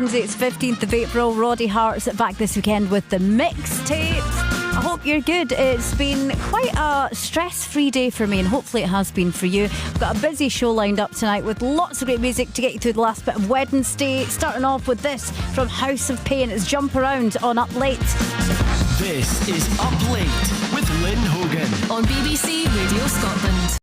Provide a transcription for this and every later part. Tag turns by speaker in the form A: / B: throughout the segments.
A: Wednesday, it's 15th of April. Roddy Hart's back this weekend with the mixtape. I hope you're good. It's been quite a stress-free day for me, and hopefully it has been for you. We've got a busy show lined up tonight with lots of great music to get you through the last bit of Wednesday. Starting off with this from House of Pain. It's Jump Around on Up Late.
B: This is Up Late with Lynn Hogan
C: on BBC Radio Scotland.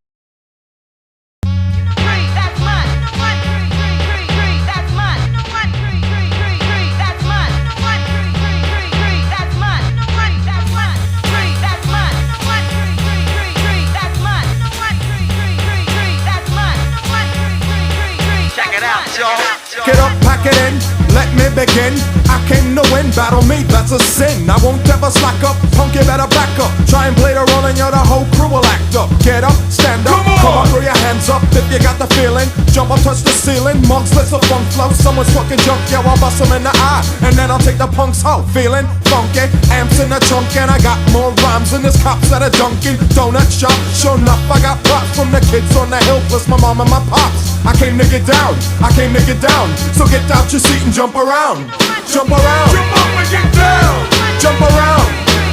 D: Get up, pack it in, let me begin. I came to win, battle me, that's a sin. I won't ever slack up, punk, you better back up. Try and play the role and the whole crew will act up. Get up, stand up, come on, throw your hands up if you got the feeling. Jump up, touch the ceiling, monks, let's a funk flow. Someone's fucking junk, yeah, I'll bust them in the eye. And then I'll take the punks out, feeling funky. Amps in the trunk and I got more rhymes than this cops at a Dunkin' Donut shop. Sure enough, I got props from the kids on the hill, plus my mom and my pops. I came to get down, I came to get down. So get out your seat and jump around. Jump around. Jump up and get down. Jump around.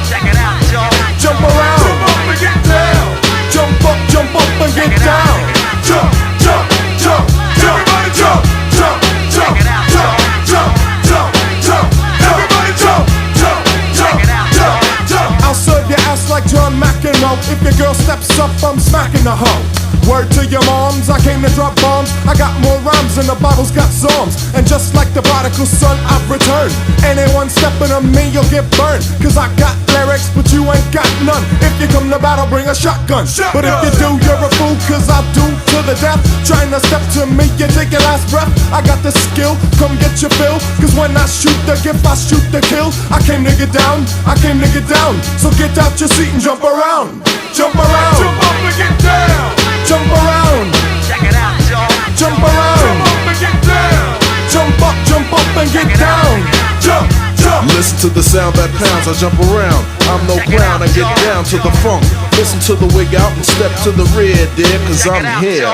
E: Check it out, y'all.
D: Jump around. Jump up and get down. Jump up and get down. Jump, jump, jump, jump. Everybody jump, jump, jump, jump, jump, jump, jump. Everybody jump, jump, jump, jump, jump. I'll serve your ass like John McEnroe. If your girl steps up, I'm smacking the hoe. Word to your moms, I came to drop bombs. I got more rhymes than the Bible's got psalms. And just like the prodigal son, I've returned. Anyone stepping on me, you'll get burned. Cause I got lyrics, but you ain't got none. If you come to battle, bring a shotgun. But if you do, you're a fool, cause I'll do to the death. Trying to step to me, you take your last breath. I got the skill, come get your fill. Cause when I shoot the gift, I shoot the kill. I came to get down, I came to get down. So get out your seat and jump around. Jump around. Jump up and get down. Jump around.
E: Check it out, y'all.
D: Jump around. Jump up and get down. Jump up and get down. Jump, jump.
F: Listen to the sound that pounds, I jump around. I'm no clown, I get down to the funk. Listen to the wig out and step to the rear, dear, cause I'm here.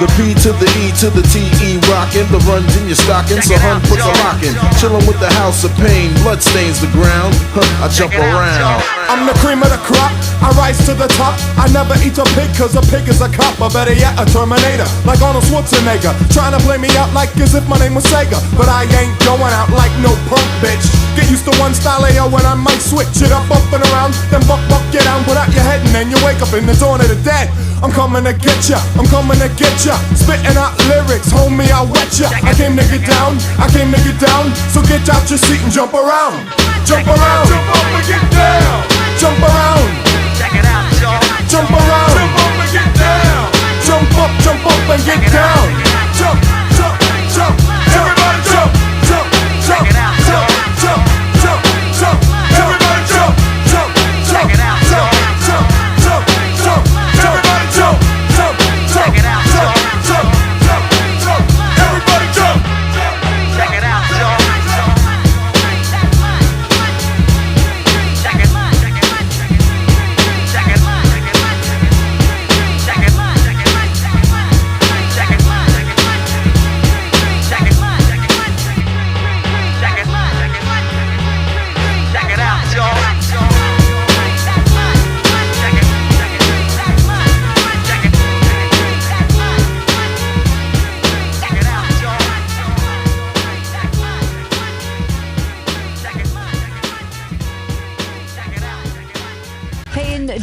F: The P to the E to the T-E rockin'. The runs in your stocking, so hun puts a lock in. Chillin' with the House of Pain, blood stains the ground. I jump around.
D: I'm the cream of the crop, I rise to the top. I never eat a pig cause a pig is a cop. Or better yet, a Terminator, like Arnold Schwarzenegger. Trying to play me out like as if my name was Sega. But I ain't going out like no punk bitch. Get used to one style AO when I might switch it up and around. Then buck, get down, put out your head and then you wake up in the dawn of the dead. I'm coming to get ya, I'm coming to get ya. Spitting out lyrics, homie, I'll wet ya. I came to get down, I came to get down. So get out your seat and jump around. Jump around, jump up and get down. Jump around.
E: Check it out, y'all.
D: Jump around. Jump up and get down. Jump up and get down. Jump, jump, jump. Everybody jump, jump, jump, jump, jump, jump, jump. Everybody jump, jump, jump, jump, jump, jump, jump. Everybody jump, jump, jump, jump, jump, jump, jump. Everybody jump.
E: Check it out, y'all.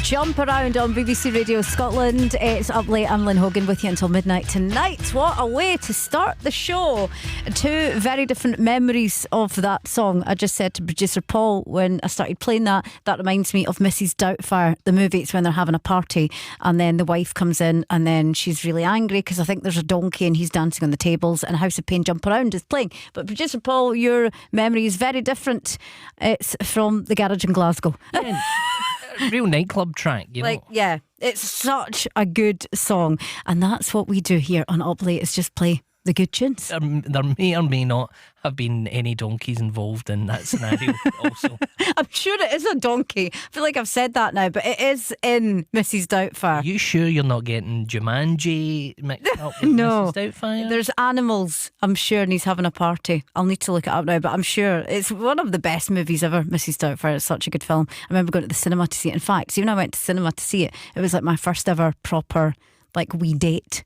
A: Jump Around on BBC Radio Scotland. It's Up Late. I'm Lynn Hogan with you until midnight tonight. What a way to start the show. Two very different memories of that song. I just said to producer Paul when I started playing that reminds me of Mrs. Doubtfire, the movie. It's when they're having a party and then the wife comes in and then she's really angry because I think there's a donkey and he's dancing on the tables and House of Pain Jump Around is playing. But producer Paul, your memory is very different. It's from the garage in Glasgow.
G: Yeah. Real nightclub track, you know.
A: Yeah, it's such a good song, and that's what we do here on Up Late, is just play the good tunes.
G: There may or may not have been any donkeys involved in that scenario also.
A: I'm sure it is a donkey. I feel like I've said that now, but it is in Mrs. Doubtfire.
G: Are you sure you're not getting Jumanji mixed up with
A: No.
G: Mrs. Doubtfire?
A: There's animals, I'm sure, and he's having a party. I'll need to look it up now, but I'm sure it's one of the best movies ever, Mrs. Doubtfire. It's such a good film. I remember going to the cinema to see it. In fact, even I went to cinema to see it, it was like my first ever proper, like, wee date.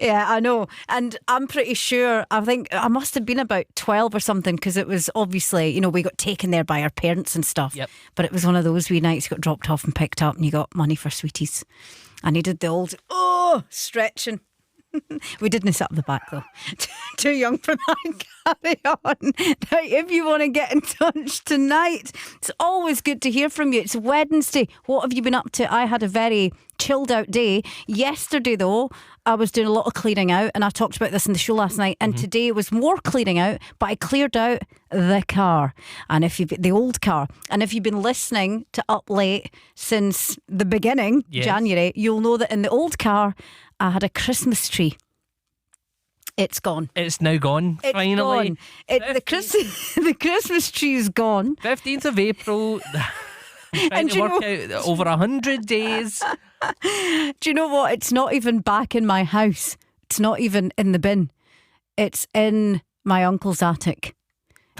A: Yeah, I know. And I'm pretty sure, I think I must have been about 12 or something, because it was obviously, you know, we got taken there by our parents and stuff.
G: Yep.
A: But it was one of those wee nights you got dropped off and picked up and you got money for sweeties. And he did the old, stretching. We didn't sit up the back though. Too young for that. Carry on. Now, if you want to get in touch tonight, it's always good to hear from you. It's Wednesday. What have you been up to? I had a very chilled out day. Yesterday though, I was doing a lot of clearing out, and I talked about this in the show last night. And today was more clearing out, but I cleared out the car, and the old car. And if you've been listening to Up Late since the beginning,
G: Yes.
A: January, you'll know that in the old car I had a Christmas tree. It's gone.
G: It's now gone,
A: It's
G: finally.
A: gone. The Christmas tree is gone.
G: 15th of April. Trying
A: And
G: to
A: you
G: work
A: know-
G: out over 100 days.
A: Do you know what? It's not even back in my house. It's not even in the bin. It's in my uncle's attic.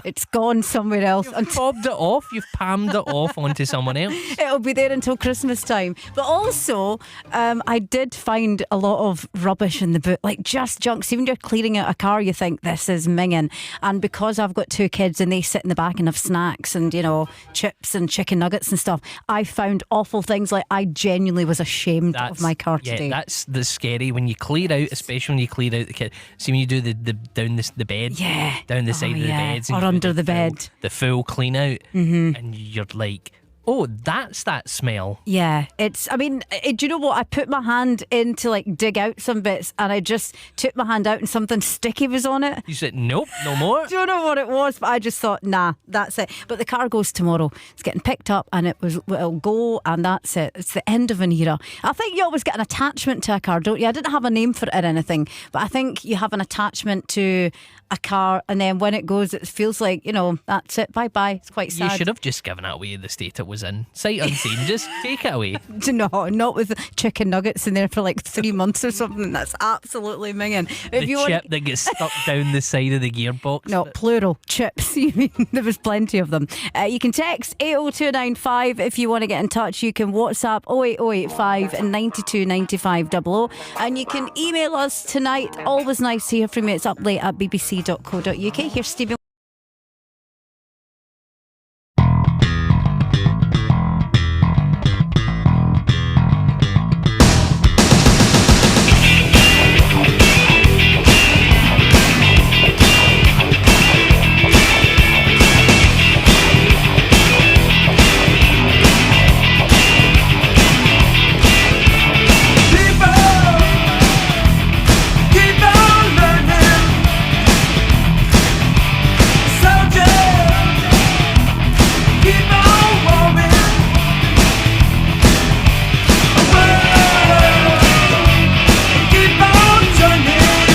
A: It's gone somewhere else.
G: You've fobbed it off. You've palmed it off onto someone else.
A: It'll be there until Christmas time. But also, I did find a lot of rubbish in the boot, like just junk. See, when you're clearing out a car, you think this is minging. And because I've got two kids and they sit in the back and have snacks and, you know, chips and chicken nuggets and stuff, I found awful things. Like, I genuinely was ashamed of my car today.
G: That's the scary when you clear out, especially when you clear out the kid. See, when you do the down the bed,
A: Yeah.
G: down the
A: Oh,
G: side of the
A: yeah.
G: beds,
A: Or
G: and you do
A: under the
G: full-
A: bed.
G: the full clean out, and you're like, oh, that's that smell.
A: Yeah, it's, I mean, do you know what? I put my hand in to like dig out some bits, and I just took my hand out and something sticky was on it.
G: You said, nope, no more.
A: Don't know what it was, but I just thought, nah, that's it. But the car goes tomorrow. It's getting picked up, and it'll go, and that's it. It's the end of an era. I think you always get an attachment to a car, don't you? I didn't have a name for it or anything, but I think you have an attachment to a car, and then when it goes, it feels like, you know, that's it. Bye bye. It's quite sad.
G: You should have just given it away the state it was in. Sight unseen, just take it away.
A: No, not with chicken nuggets in there for like 3 months or something. That's absolutely minging.
G: The chip that gets stuck down the side of the gearbox.
A: No, plural chips. You mean there was plenty of them. You can text 80295 if you want to get in touch. You can WhatsApp 08085 and 929500, and you can email us tonight. Always nice to hear from you. It's uplate at bbc.co.uk. Here's Stephen.
D: Keep on learning. Keep on turning.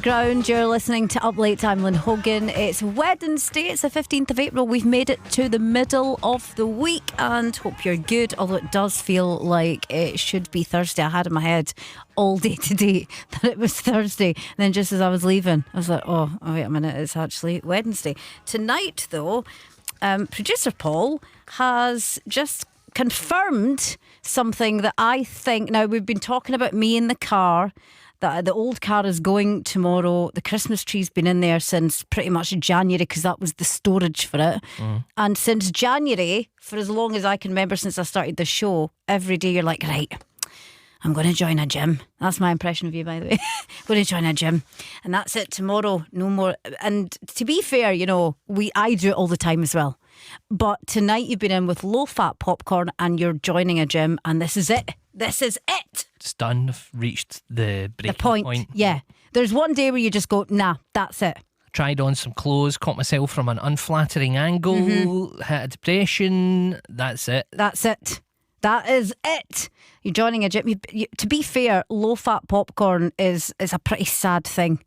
A: ground. You're listening to Up Late. I'm Lynn Hogan. It's Wednesday. It's the 15th of April. We've made it to the middle of the week and hope you're good, although it does feel like it should be Thursday. I had in my head all day today that it was Thursday. And then just as I was leaving, I was like, oh wait a minute, it's actually Wednesday. Tonight, though, producer Paul has just confirmed something that I think... Now, we've been talking about me in the car, that the old car is going tomorrow. The Christmas tree's been in there since pretty much January because that was the storage for it. And since January, for as long as I can remember since I started the show, every day you're like, right, I'm going to join a gym. That's my impression of you, by the way. I'm going to join a gym. And that's it tomorrow, no more. And to be fair, you know, I do it all the time as well. But tonight you've been in with low-fat popcorn and you're joining a gym and this is it. This is it.
G: It's done. I've reached the breaking point.
A: Yeah. There's one day where you just go, nah, that's it.
G: Tried on some clothes, caught myself from an unflattering angle, hit a depression. That's it.
A: That's it. That is it. You're joining a gym. To be fair, low-fat popcorn is a pretty sad thing.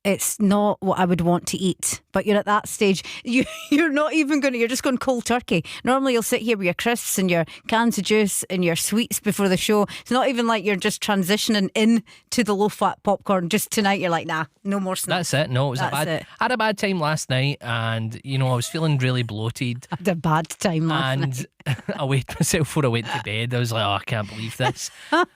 A: It's not what I would want to eat. But you're at that stage, you're not even going to, you're just going cold turkey. Normally you'll sit here with your crisps and your cans of juice and your sweets before the show. It's not even like you're just transitioning into the low-fat popcorn. Just tonight you're like, nah, no more snacks.
G: That's it. No, it was I had a bad time last night and, you know, I was feeling really bloated.
A: I had a bad time last night.
G: And I weighed myself before I went to bed. I was like, oh, I can't believe this.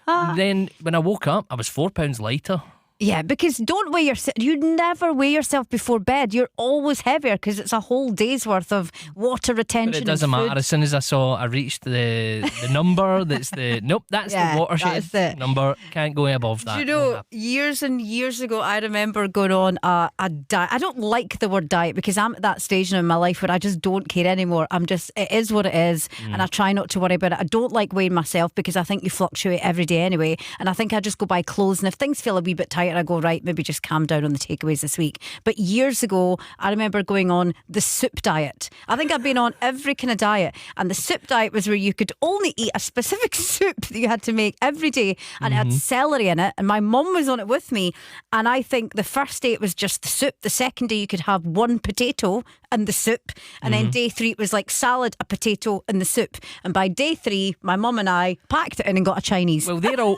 G: Then when I woke up, I was 4 pounds lighter.
A: Yeah, because don't weigh yourself. You never weigh yourself before bed. You're always heavier because it's a whole day's worth of water retention.
G: But it doesn't
A: and food.
G: matter. As soon as I reached the number, that's the the watershed number. Can't go above that.
A: Do you know, years and years ago, I remember going on a diet. I don't like the word diet because I'm at that stage in my life where I just don't care anymore. It is what it is, and I try not to worry about it. I don't like weighing myself because I think you fluctuate every day anyway, and I think I just go buy clothes, and if things feel a wee bit tight, I go, right, maybe just calm down on the takeaways this week. But years ago, I remember going on the soup diet. I think I've been on every kind of diet, and the soup diet was where you could only eat a specific soup that you had to make every day, and it had celery in it, and my mum was on it with me, and I think the first day it was just the soup. The second day you could have one potato and the soup, and then day 3 it was like salad, a potato and the soup, and by day 3 my mum and I packed it in and got a Chinese.
G: Well, they're all...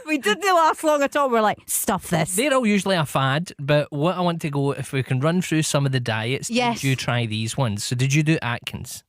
A: We didn't last long at all. We're like, stuff this.
G: They're all usually a fad, but what I want to go, if we can run through some of the diets,
A: yes.
G: Did you try these ones? So did you do Atkins?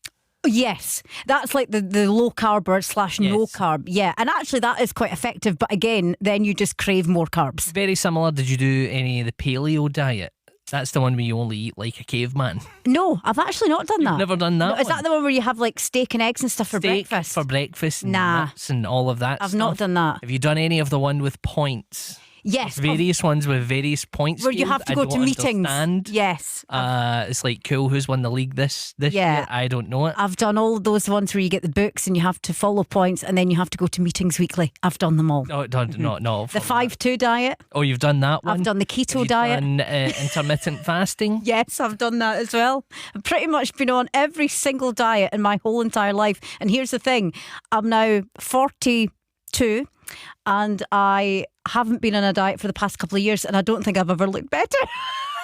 A: Yes, that's like the low carb / no carb. Yeah, and actually that is quite effective, but again, then you just crave more carbs.
G: Very similar. Did you do any of the paleo diet? That's the one where you only eat like a caveman.
A: No, I've actually not done that.
G: You've never done that?
A: No, is that the one where you have like steak and eggs and stuff for breakfast?
G: For breakfast and
A: nah.
G: nuts and all of that
A: I've
G: stuff.
A: not done that.
G: Have you done any of the one with points?
A: Yes.
G: There's various ones with various points.
A: Where you have to go to meetings.
G: Understand.
A: Yes.
G: It's like, cool, who's won the league this year? I don't know it.
A: I've done all those ones where you get the books and you have to follow points and then you have to go to meetings weekly. I've done them all.
G: No.
A: The 5-2 diet.
G: Oh, you've done that one?
A: I've done the keto diet.
G: Done intermittent fasting?
A: Yes, I've done that as well. I've pretty much been on every single diet in my whole entire life. And here's the thing, I'm now 42 and I haven't been on a diet for the past couple of years and I don't think I've ever looked better.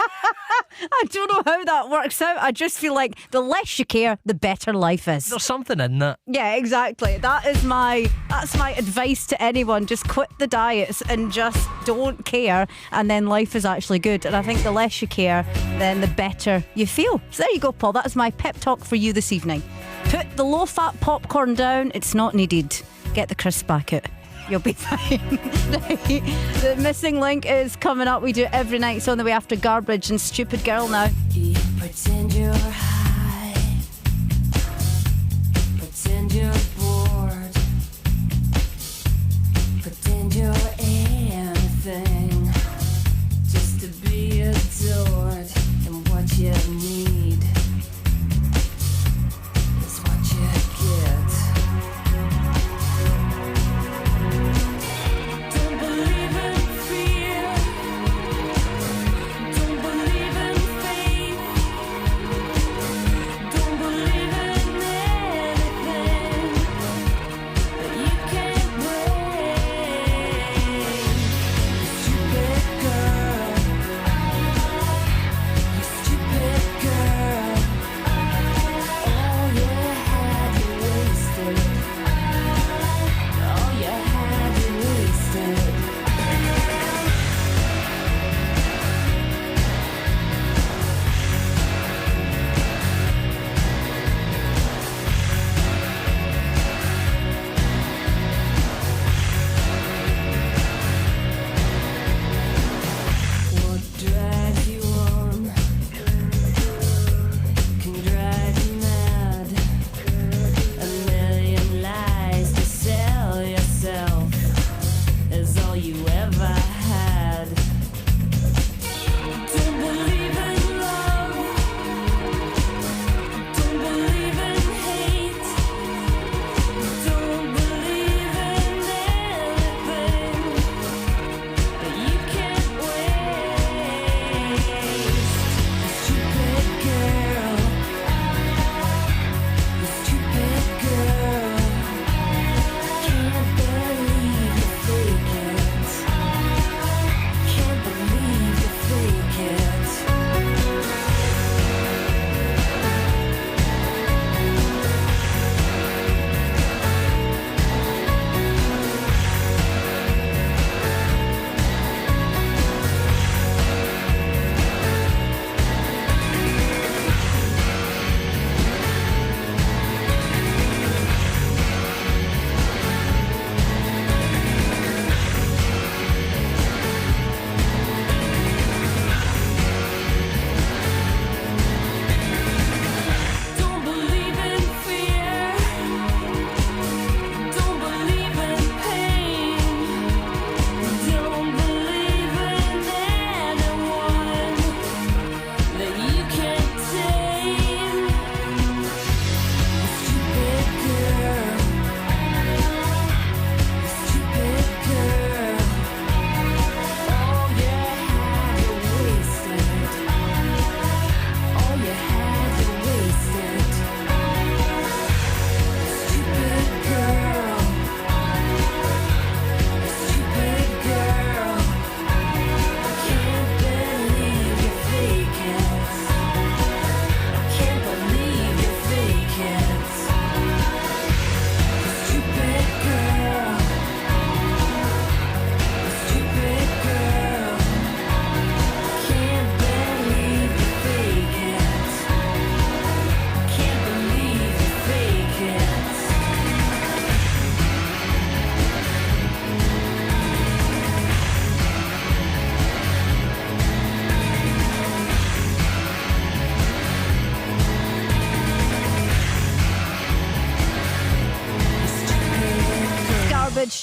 A: I don't know how that works out. I just feel like the less you care, the better life is.
G: There's something in that.
A: Yeah, exactly. That's my advice to anyone. Just quit the diets and just don't care, and then life is actually good. And I think the less you care, then the better you feel. So there you go, Paul. That's my pep talk for you this evening. Put the low-fat popcorn down. It's not needed. Get the crisp back out. You'll be fine. The missing link is coming up. We do it every night. It's on the way after Garbage and Stupid Girl now.
H: Pretend you're high. Pretend you're bored. Pretend you're anything. Just to be adored. And what you need is what you get. Don't believe in fear. Don't believe in faith.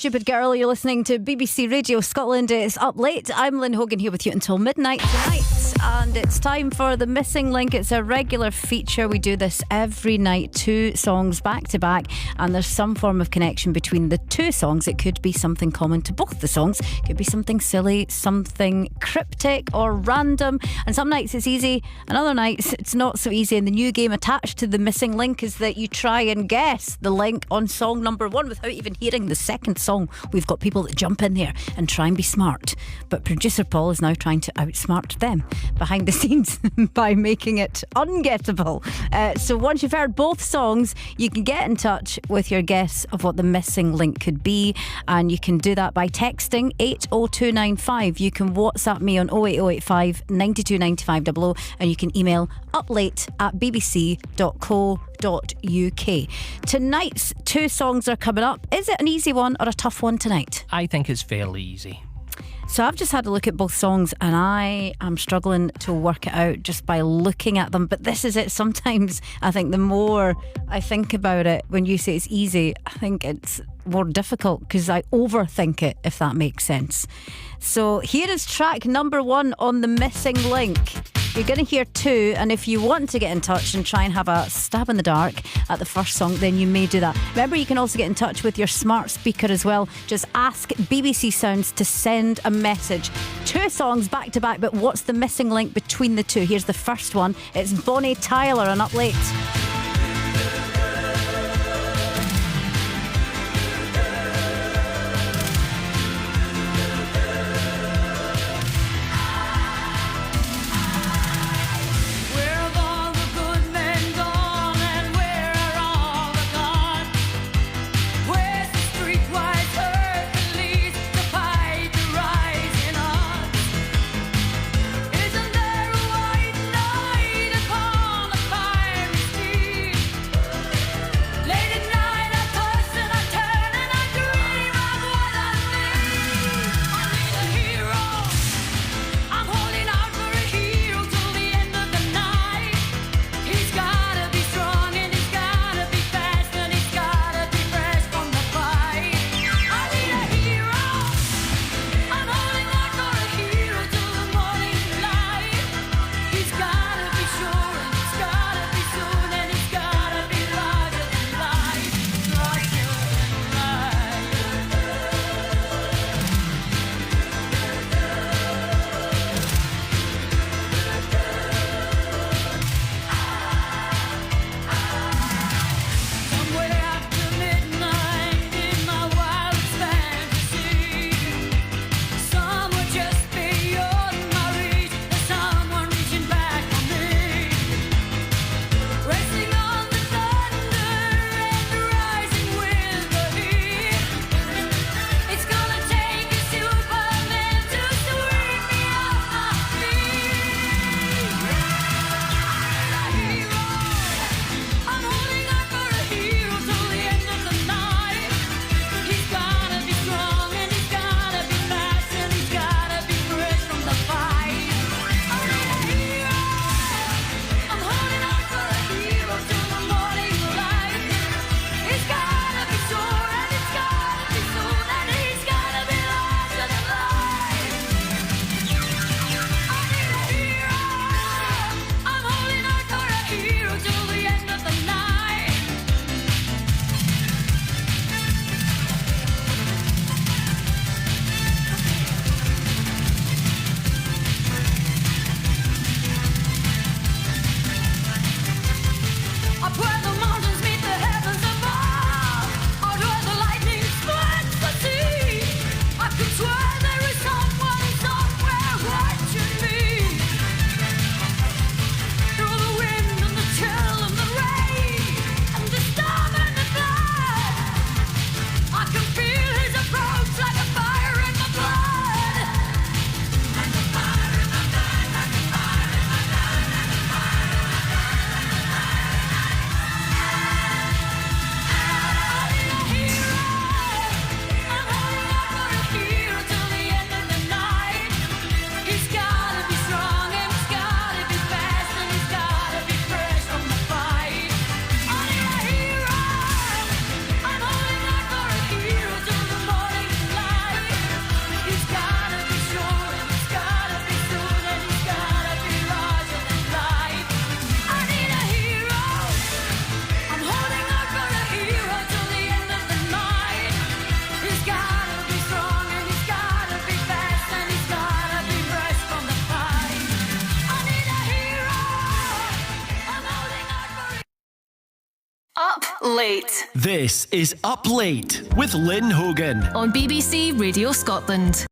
A: Stupid Girl. You're listening to BBC Radio Scotland. It's Up Late. I'm Lynn Hogan here with you until midnight tonight. And it's time for The Missing Link. It's a regular feature. We do this every night, 2 songs back to back, and there's some form of connection between the 2 songs. It could be something common to both the songs. It could be something silly, something cryptic or random. And some nights it's easy, and other nights it's not so easy. And the new game attached to The Missing Link is that you try and guess the link on song number 1 without even hearing the second song. We've got people that jump in there and try and be smart. But producer Paul is now trying to outsmart them behind the scenes by making it ungettable. So once you've heard both songs, you can get in touch with your guess of what the missing link could be, and you can do that by texting 80295. You can WhatsApp me on 08085 92 95 00, and you can email uplate@bbc.co.uk. Tonight's 2 songs are coming up. Is it an easy one or a tough one tonight?
G: I think it's fairly easy.
A: So I've just had a look at both songs and I am struggling to work it out just by looking at them. But this is it. Sometimes I think the more I think about it, when you say it's easy, I think it's more difficult because I overthink it, if that makes sense. So here is track number 1 on The Missing Link. You're going to hear 2, and if you want to get in touch and try and have a stab in the dark at the first song, then you may do that. Remember, you can also get in touch with your smart speaker as well. Just ask BBC Sounds to send a message. 2 songs back to back, but what's the missing link between the 2? Here's the first one. It's Bonnie Tyler on Up Late.
H: Isn't there a white knight upon a fiery steed?
C: Late
B: This is Up Late with Lynn Hogan.
C: on BBC Radio Scotland.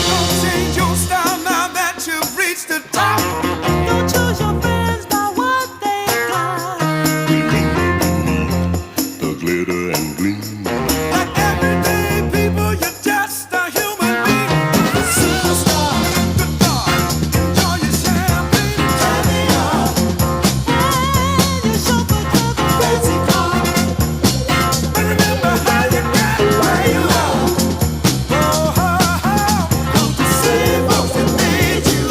D: Don't change your style now that you've reached the top. Don't choose your friends by what they got.
I: The glitter and gleam.
D: Like everyday people, you're just a human being. Superstar, the dog. Enjoy your champagne and caviar. And your chauffeur drives a fancy car. And remember how you got where you are. Don't you see folks that made you?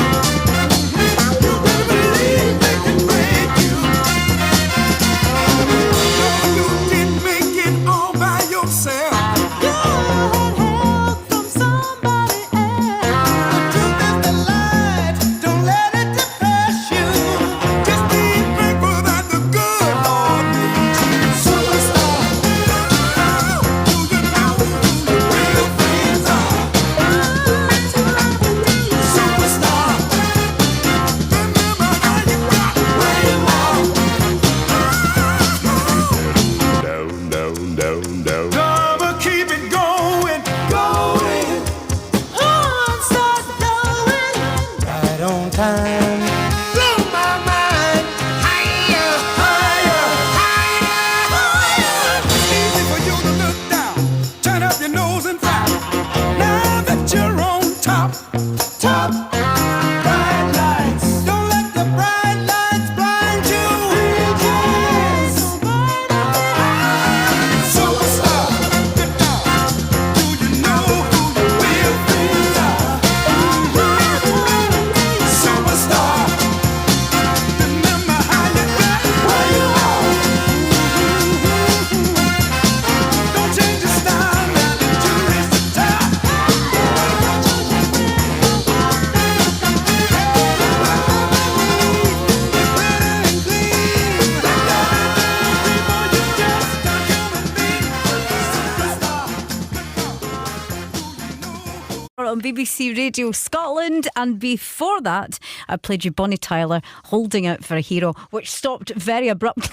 D: You better believe they can break you. No, you didn't make it all by yourself. You had help from somebody else. The truth is the light, don't let it depress you. Just be thankful that the good Lord made you. Superstar, do you know who your real friends are? Superstar, remember how you got where you are.
I: Down, down, down, down.
D: I'ma keep it going, going. On start going, right on time. Blow my mind, higher, higher, higher. It's easy for you to look down, turn up your nose and frown. Now that you're on top, top. Bright lights, don't let the bright lights blind you. Yes. Superstar, get down. Do you know who your real friends are? Superstar, remember how you got where you are. Don't change your style now that you reached the top.
A: On BBC Radio Scotland, and before that I played you Bonnie Tyler, Holding Out for a Hero, which stopped very abruptly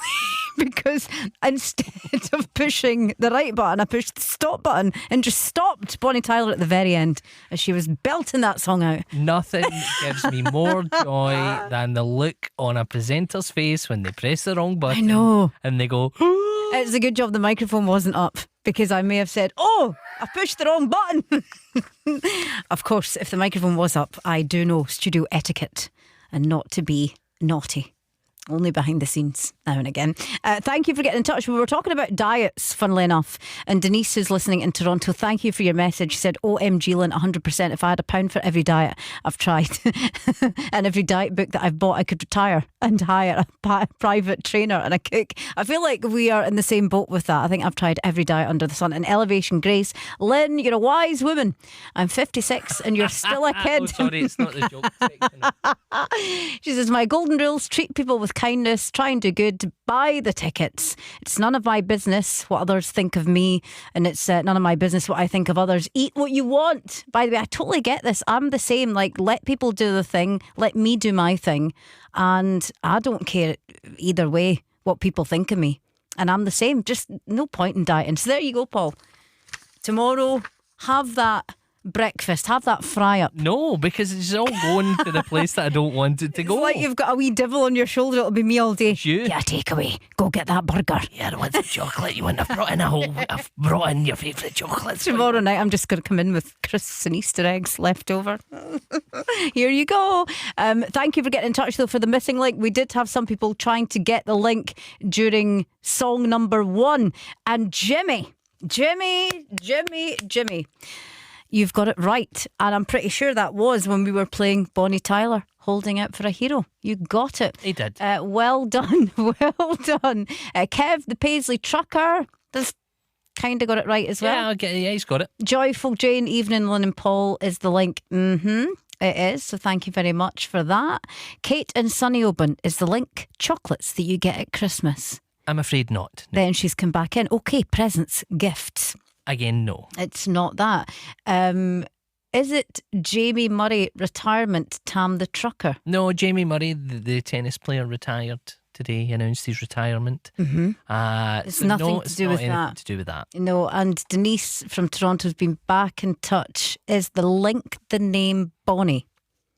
A: because instead of pushing the right button I pushed the stop button and just stopped Bonnie Tyler at the very end as she was belting that song out.
G: Nothing gives me more joy than the look on a presenter's face when they press the wrong button.
A: I know.
G: And they go,
A: It's a good job the microphone wasn't up, because I may have said, oh, I pushed the wrong button. Of course, if the microphone was up, I do know studio etiquette and not to be naughty. Only behind the scenes now and again. Thank you for getting in touch. We were talking about diets, funnily enough. And Denise, who's listening in Toronto, thank you for your message. She said, OMG, Lynn, 100%. If I had £1 for every diet I've tried and every diet book that I've bought, I could retire and hire a private trainer and a cook. I feel like we are in the same boat with that. I think I've tried every diet under the sun. And Elevation Grace, Lynn, you're a wise woman. I'm 56 and you're still a kid.
G: oh, sorry, it's not the joke section.
A: She says, my golden rules: treat people with kindness, try and do good, buy the tickets. It's none of my business what others think of me, and it's none of my business what I think of others. Eat what you want. By the way, I totally get this. I'm the same. Like, let people do the thing, let me do my thing, and I don't care either way what people think of me. And I'm the same. Just no point in dieting. So there you go, Paul. Tomorrow, have that breakfast, have that fry up.
G: No, because it's all going to the place that I don't want it to
A: It's
G: go.
A: like you've got a wee devil on your shoulder. It'll be me all day.
G: You.
A: Yeah, take away. Go get that burger.
G: Yeah, I want some chocolate. You want? I've brought in your favourite chocolates.
A: Tomorrow night, I'm just going to come in with crisps and Easter eggs left over. Here you go. Thank you for getting in touch, though, for the missing link. We did have some people trying to get the link during song number 1. And Jimmy. You've got it right. And I'm pretty sure that was when we were playing Bonnie Tyler, Holding Out for a Hero. You got it.
G: He did.
A: Well done. Well done. Kev, the Paisley Trucker, that's kind of got it right as well.
G: Yeah, he's got it.
A: Joyful Jane, Evening Lynn and Paul is the link. It is, so thank you very much for that. Kate and Sunny Oban is the link. Chocolates that you get at Christmas.
G: I'm afraid not. No.
A: Then she's come back in. Okay, presents, gifts.
G: Again, no.
A: It's not that. Is it Jamie Murray retirement, Tam the Trucker?
G: No, Jamie Murray, the tennis player, retired today. He announced his retirement.
A: It's nothing to do with that.
G: To do with that.
A: No, and Denise from Toronto's been back in touch. Is the link the name Bonnie?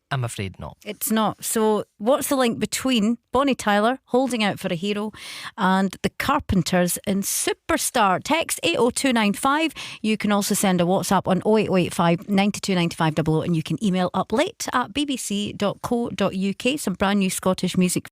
G: I'm afraid not.
A: It's not. So what's the link between Bonnie Tyler, Holding Out for a Hero, and the Carpenters in Superstar? Text 80295. You can also send a WhatsApp on 08085 92 95 00, and you can email uplate@bbc.co.uk. Some brand new Scottish music.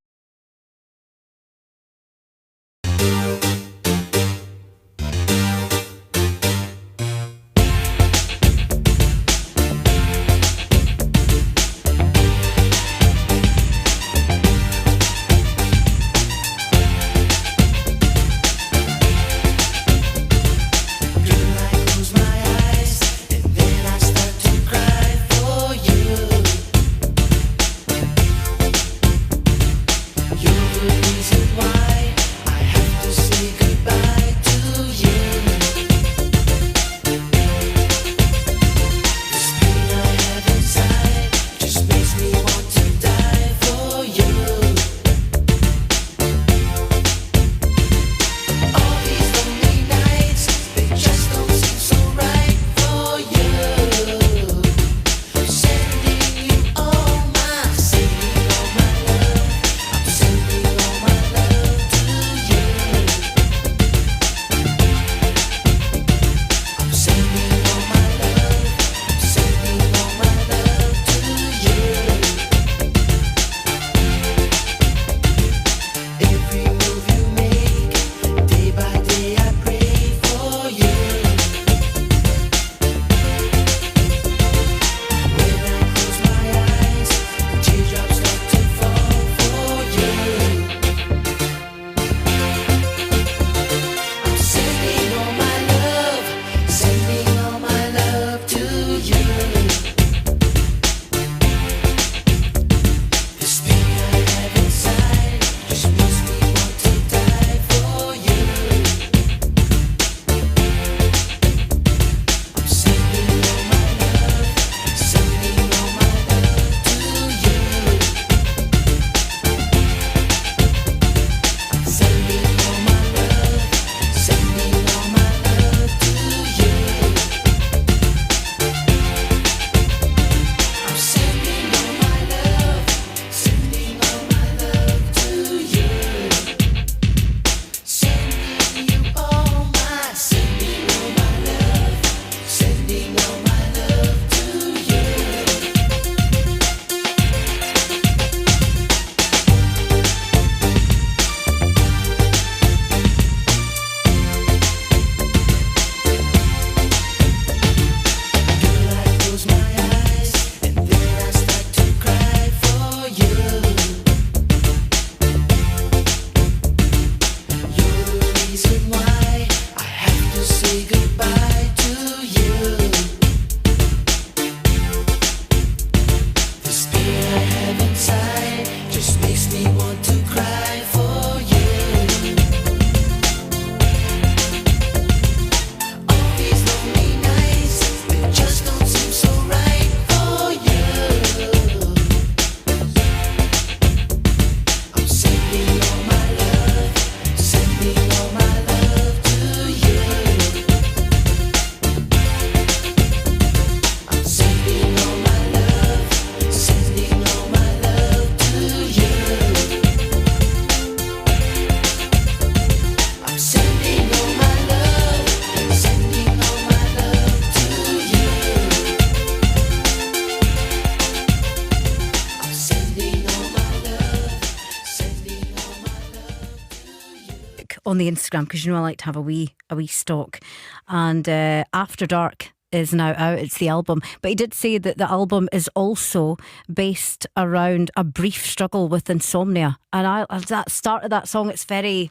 A: on the Instagram, because you know I like to have a wee stock. And After Dark is now out. It's the album. But he did say that the album is also based around a brief struggle with insomnia. And that start of that song, it's very,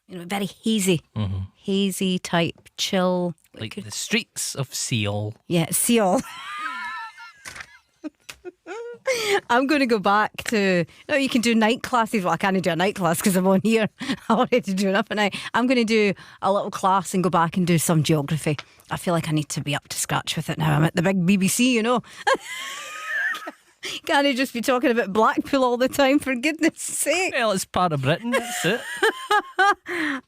A: very hazy. Hazy type, chill.
G: Like the streets of Seoul.
A: Yeah, Seoul. I'm going to go back to, you can do night classes. Well, I can't do a night class because I'm on here. I already do enough at night. I'm going to do a little class and go back and do some geography. I feel like I need to be up to scratch with it now. I'm at the big BBC, Can't I just be talking about Blackpool all the time, for goodness sake?
G: Well, it's part of Britain, that's it.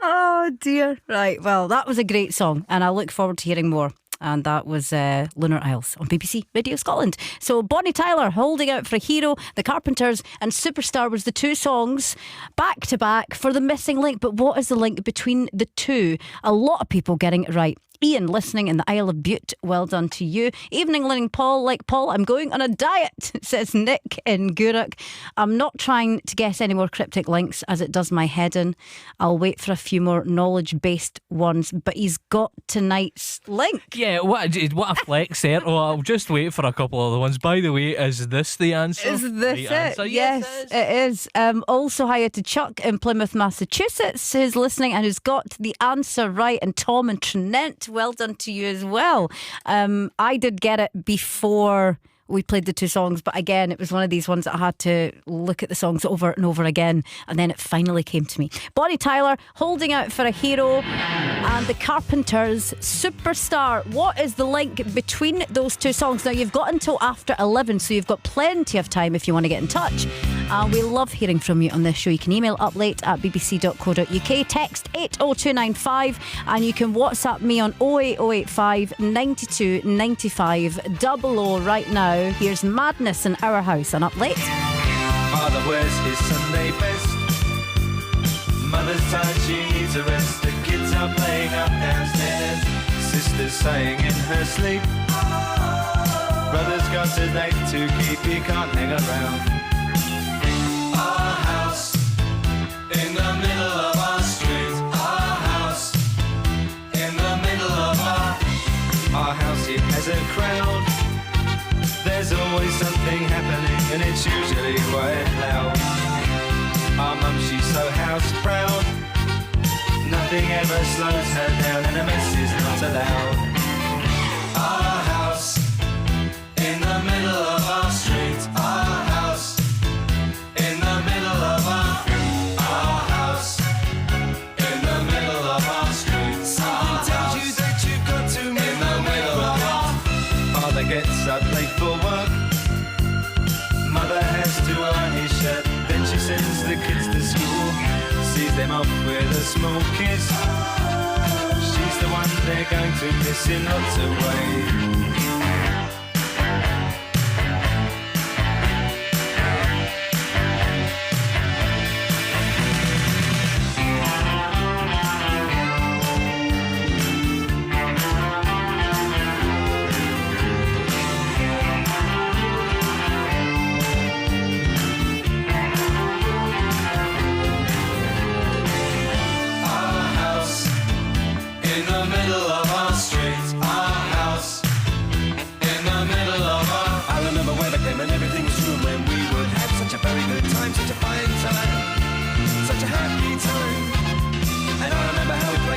A: Oh dear. Right, well, that was a great song and I look forward to hearing more. And that was Lunar Isles on BBC Radio Scotland. So Bonnie Tyler, Holding Out for a Hero, The Carpenters and Superstar was the two songs back to back for the missing link. But what is the link between the two? A lot of people getting it right. Ian listening in the Isle of Bute, well done to you. Evening Living Paul, like Paul, I'm going on a diet, says Nick in Gourock. I'm not trying to guess any more cryptic links as it does my head in. I'll wait for a few more knowledge-based ones, but he's got tonight's link.
G: Yeah, what a flex there. Oh, I'll just wait for a couple of the ones. By the way, is this the answer?
A: Is this it?
G: Answer?
A: Yes, it is. Also, hiya to Chuck in Plymouth, Massachusetts, who's listening and who's got the answer right, and Tom in Trinent. Well done to you as well. I did get it before we played the two songs, but again, it was one of these ones that I had to look at the songs over and over again, and then it finally came to me. Bonnie Tyler, Holding Out for a Hero, and The Carpenters, Superstar. What is the link between those two songs? Now, you've got until after 11, so you've got plenty of time if you want to get in touch. We love hearing from you on this show. You can email uplate@bbc.co.uk, text 80295, and you can WhatsApp me on 08085 92 95 00 right now. Here's Madness in Our House on Up Late.
J: Father wears his Sunday best. Mother's tired, she needs a rest. The kids are playing up downstairs. Sister's sighing in her sleep. Brother's got a date to keep, he can't hang around. Our house in the middle of our street. Our house in the middle of our house. It has a crowd. There's always something happening and it's usually quite loud. Our mum, she's so house proud. Nothing ever slows her down and a mess is not allowed. Our house in the middle of our street. Our house in the middle of our house in the middle of our street. Someone tells you that you've got to move in the middle of our. Father gets up late for work. Mother has to iron his shirt. Then she sends the kids to school, sees them off with a small kiss. She's the one they're going to miss in lots of ways.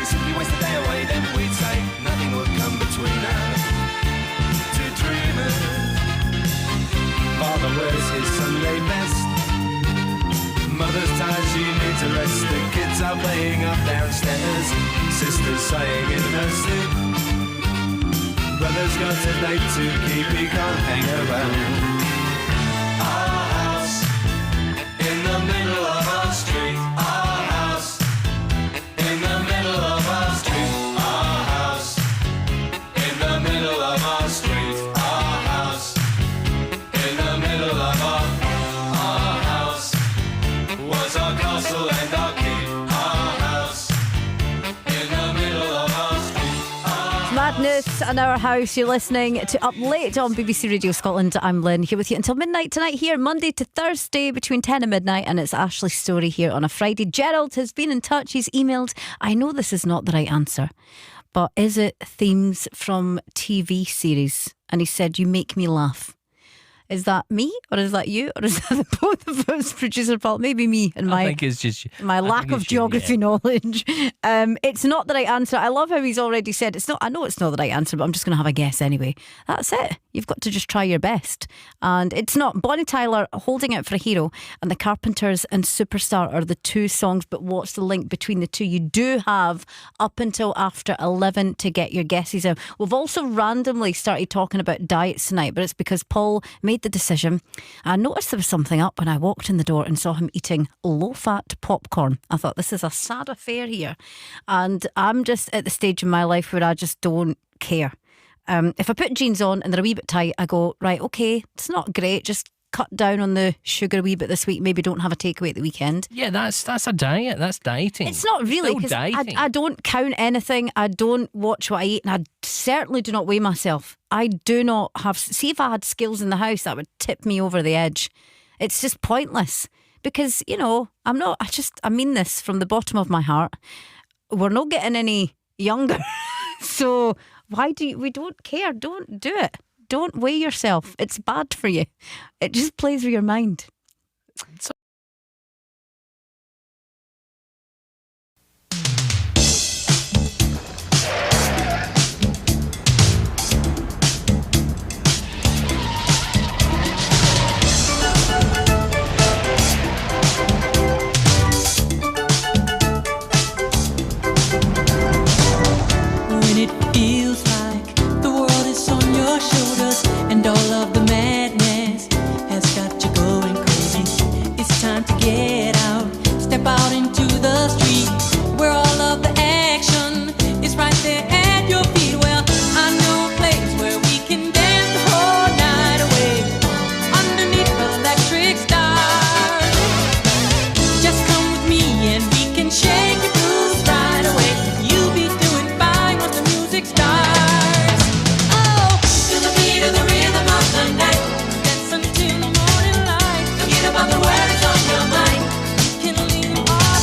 J: Simply waste the day away, then we'd say nothing would come between us. Two dreamers. Father wears his Sunday best. Mother's tired, she needs a rest. The kids are playing up downstairs. Sister's sighing in her sleep. Brother's got a date to keep, he can't hang around. Our house in the middle of our street. Our house in the middle of our street. Our house in the middle of our street. Our house in the middle of our house was our castle and our keep. Our house in the middle of our street.
A: Madness in Our House. You're listening to Up Late on BBC Radio Scotland. I'm Lynn, here with you until midnight tonight, here Monday to Thursday between 10 and midnight, and it's Ashley's story here on a Friday. Gerald has been in touch, he's emailed. I know this is not the right answer, but is it themes from TV series? And he said, you make me laugh. Is that me, or is that you, or is that the both of us, producer Paul? Maybe me and
G: I think it's just
A: my lack of geography knowledge. It's not the right answer. I love how he's already said it's not. I know it's not the right answer, but I'm just going to have a guess anyway. That's it. You've got to just try your best. And it's not. Bonnie Tyler, Holding Out for a Hero, and The Carpenters and Superstar are the two songs, but what's the link between the two? You do have up until after 11 to get your guesses out. We've also randomly started talking about diets tonight, but it's because Paul made the decision. I noticed there was something up when I walked in the door and saw him eating low-fat popcorn. I thought, this is a sad affair here. And I'm just at the stage in my life where I just don't care. If I put jeans on and they're a wee bit tight, I go, right, okay, it's not great, just cut down on the sugar a wee bit this week, maybe don't have a takeaway at the weekend.
G: Yeah, that's a diet. That's dieting.
A: It's not really,
G: Still
A: because
G: dieting.
A: I don't count anything. I don't watch what I eat, and I certainly do not weigh myself. I do not have... See, if I had scales in the house, that would tip me over the edge. It's just pointless because, you know, I mean this from the bottom of my heart. We're not getting any younger. So we don't care. Don't do it. Don't weigh yourself. It's bad for you. It just plays with your mind.
H: When it feels like the world is on your shoulders and all of the madness has got you going crazy, it's time to get out. Step out into the street where all of the action is right there at your feet. Well, I know a place where we can dance the whole night away underneath the electric stars. Just come with me and we can shake your blues right away. You'll be doing fine once the music starts. Oh, to the beat of the rhythm of the night, dance until the morning light. Forget about the words on your mind. You can leave them all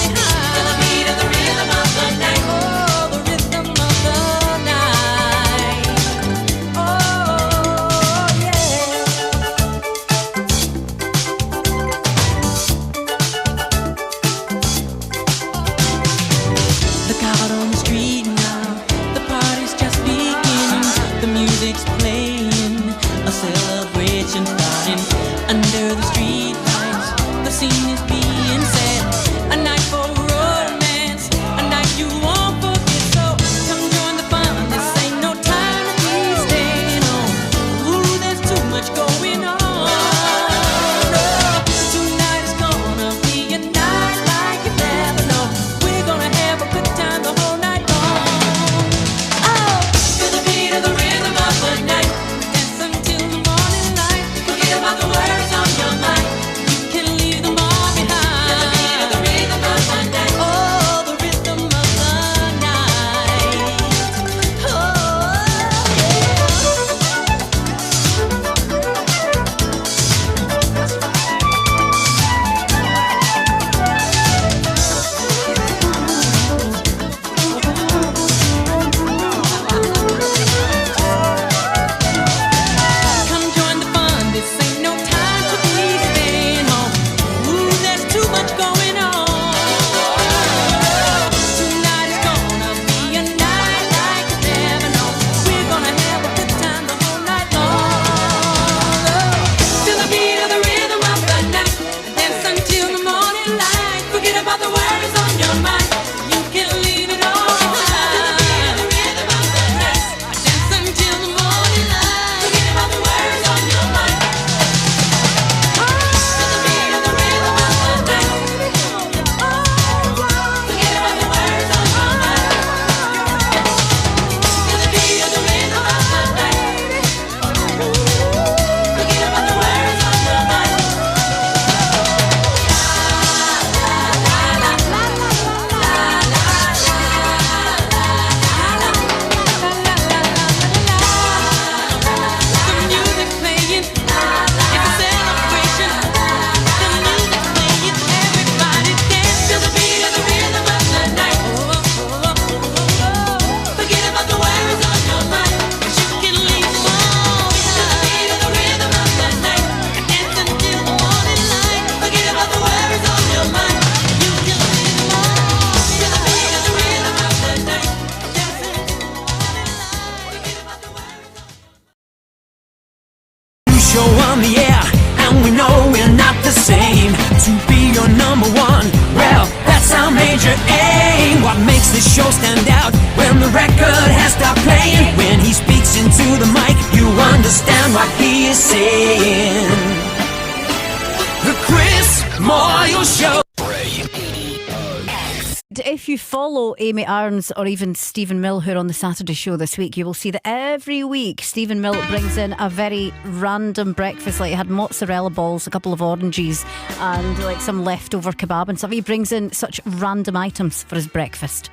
H: same. To be your number one, well, that's our major aim. What makes this show stand out? When the record has stopped playing, when he speaks into the mic, you understand what he is saying. The Chris Moyle Show.
A: If you follow Amy Irons or even Stephen Mill, who are on the Saturday show this week, you will see that every week Stephen Mill brings in a very random breakfast. Like he had mozzarella balls, a couple of oranges, and like some leftover kebab and stuff. He brings in such random items for his breakfast.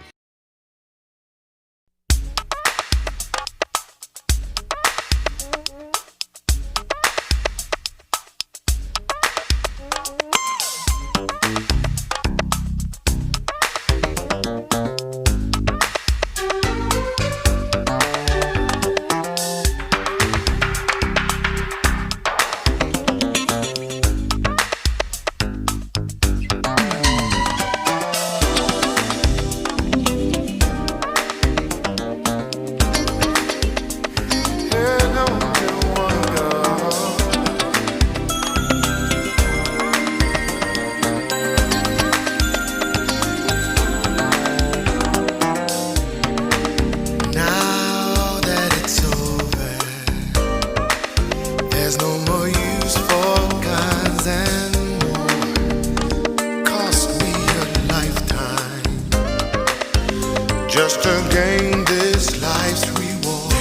D: Just to gain this life's reward.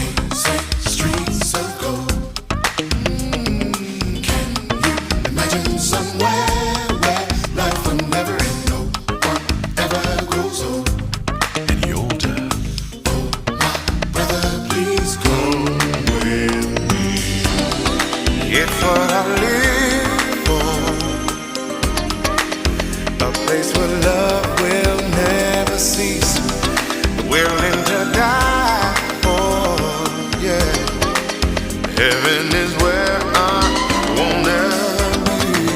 D: Streets of gold. Can you imagine somewhere where life will never end? No one ever grows old. Any older? Oh, my brother, please come with me. It's what I live for. A place where love will never cease. Willing to die for, yeah. Heaven is where I won't ever be.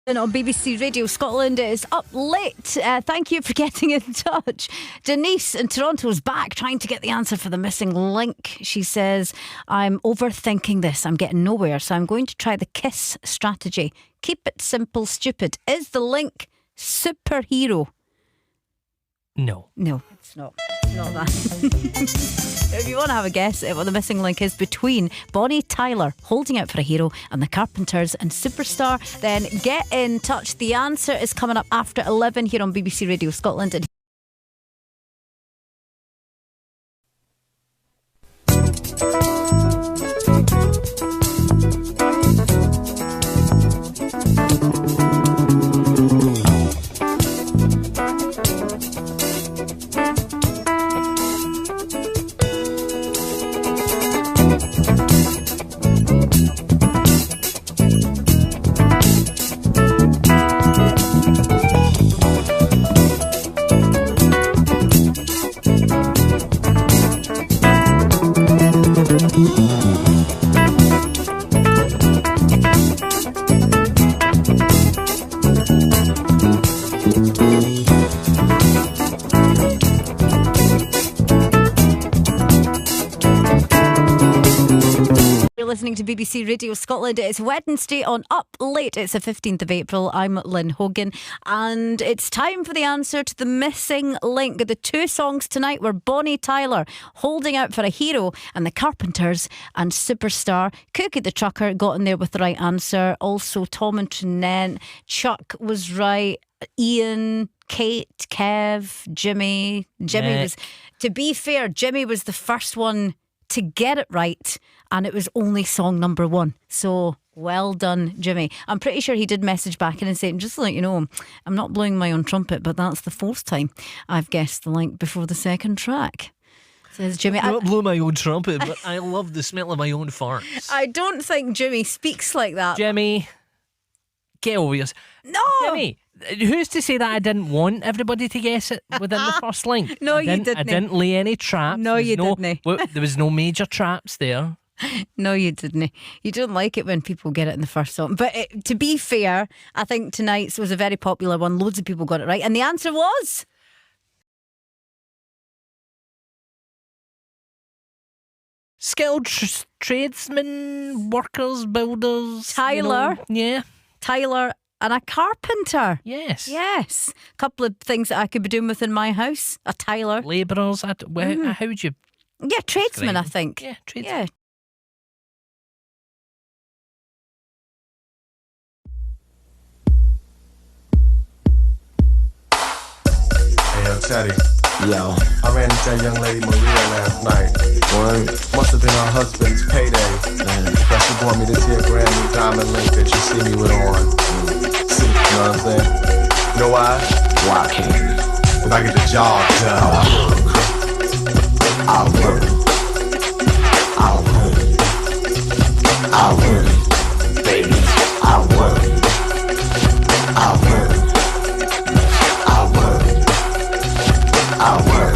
A: And on BBC Radio Scotland, it is Up Late. Thank you for getting in touch. Denise in Toronto is back trying to get the answer for the missing link. She says, I'm overthinking this. I'm getting nowhere, so I'm going to try the KISS strategy. Keep it simple, stupid. Is the link superhero?
G: No.
A: No, it's not. It's not that. If you want to have a guess at what the missing link is between Bonnie Tyler, Holding Out for a Hero, and the Carpenters and Superstar, then get in touch. The answer is coming up after 11 here on BBC Radio Scotland. And listening to BBC Radio Scotland. It's Wednesday on Up Late. It's the 15th of April. I'm Lynn Hogan, and it's time for the answer to the missing link. The two songs tonight were Bonnie Tyler, Holding Out for a Hero, and the Carpenters and Superstar. Cookie the Trucker got in there with the right answer. Also Tom and Trinent. Chuck was right. Ian, Kate, Kev, Jimmy was, to be fair, Jimmy was the first one to get it right, and it was only song number one. So well done, Jimmy. I'm pretty sure he did message back in and say, just to let you know, I'm not blowing my own trumpet, but that's the fourth time I've guessed the link before the second track. Says Jimmy.
G: I don't blow my own trumpet, but I love the smell of my own farts.
A: I don't think Jimmy speaks like that.
G: Jimmy, get over yourself.
A: No!
G: Jimmy, who's to say that I didn't want everybody to guess it within the first link?
A: No, you didn't.
G: I didn't lay any traps.
A: No, you didn't.
G: There was no major traps there.
A: No, you didn't. You don't like it when people get it in the first song. But to be fair, I think tonight's was a very popular one. Loads of people got it right. And the answer was...
G: Skilled tradesmen, workers, builders.
A: Tyler.
G: Yeah.
A: Tyler and a carpenter.
G: Yes.
A: Yes. A couple of things that I could be doing within my house. A Tyler.
G: Labourers. How would you...
A: Yeah, tradesmen, I think.
G: Yeah, tradesmen.
A: Yeah.
D: Hey, yo, Teddy. Yo. I ran into that young lady Maria last night. What? Must have been her husband's payday. But she bought me this here brand new diamond link that you see me with on. See, you know what I'm saying? You know why? Why can't you? If I get the job done. I'll work. I'll work. I'll work. Baby, I'll work. I'll work. I'll work. I'll work.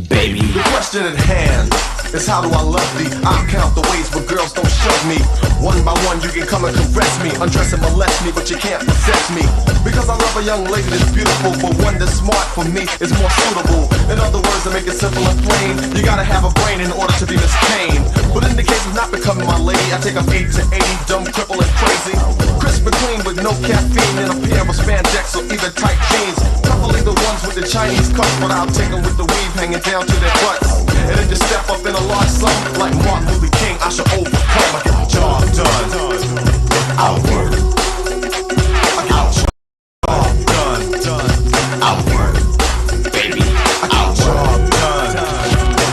D: Baby. The question at hand is how do I love thee? I'll count the ways where girls don't shove me. One by one you can come and caress me. Undress and molest me, but you can't possess me. Because I love a young lady that's beautiful, but one that's smart for me is more suitable. In other words, to make it simple and plain, you gotta have a brain in order to be Miss Kane. But in the case of not becoming my lady, I take a 8 to 80, dumb, cripple, and crazy. Crisp and clean with no caffeine in a pair of spandex or even tight jeans. Preferably the ones with the Chinese cuffs, but I'll take them with the weave hanging down to their butts. And then just step up in a large sum like Martin Luther King. I should overcome. I get the job done. I'll work. I get the job done. I'll work, baby. I get the job done.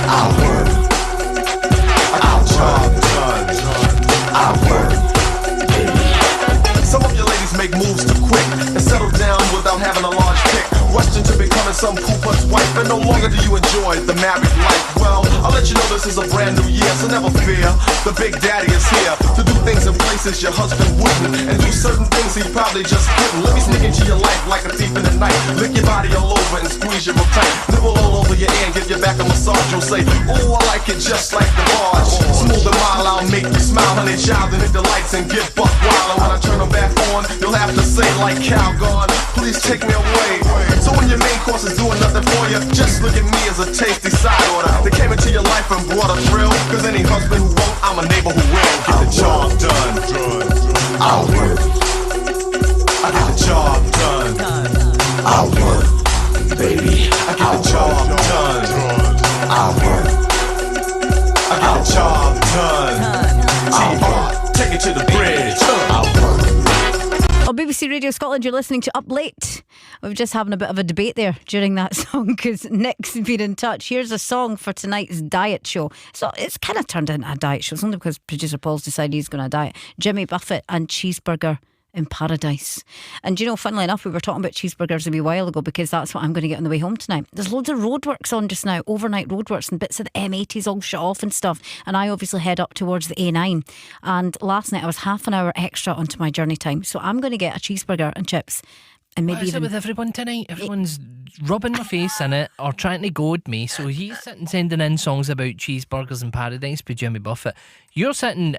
D: I'll work. I get the job done. I'll work, baby. Some of your ladies make moves too quick and settle down without having a large pick. Rush into becoming some poopa's wife, and no longer do you enjoy the married life. Well, I'll let you know this is a brand new year, so never fear. The Big Daddy is here to do things in places your husband wouldn't, and do certain things he probably just couldn't. Let me sneak into your life like a thief in the night. Lick your body all over and squeeze you real tight. Nibble all over your ear and give your back a massage. You'll say, oh, I like it just like the barge. Smooth and mild, I'll make you smile. Honey child, and hit the lights and get buck wild. And when I turn them back on, you'll have to say like Calgon, please take me away. So when your main course is doing nothing for you, just look at me as a tasty side order that came into your life and brought a thrill. Cause any husband who won't, I'm a neighbor who will. Get the job done. I'll work. I get the job done. I'll work, baby. I get the job done. I'll work. I get the job done. I'll work. Take it to the bridge. I'll work.
A: On BBC Radio Scotland, you're listening to Up Late. We were just having a bit of a debate there during that song because Nick's been in touch. Here's a song for tonight's diet show. So it's kind of turned into a diet show. It's only because producer Paul's decided he's going to diet. Jimmy Buffett and Cheeseburger in Paradise. And you know, funnily enough, we were talking about cheeseburgers a wee while ago because that's what I'm going to get on the way home tonight. There's loads of roadworks on just now, overnight roadworks, and bits of the M80's all shut off and stuff. And I obviously head up towards the A9. And last night I was half an hour extra onto my journey time. So I'm going to get a cheeseburger and chips. And maybe
G: What is
A: even
G: it with everyone tonight? Everyone's rubbing my face in it or trying to goad me. So he's sitting sending in songs about cheeseburgers in Paradise by Jimmy Buffett. You're sitting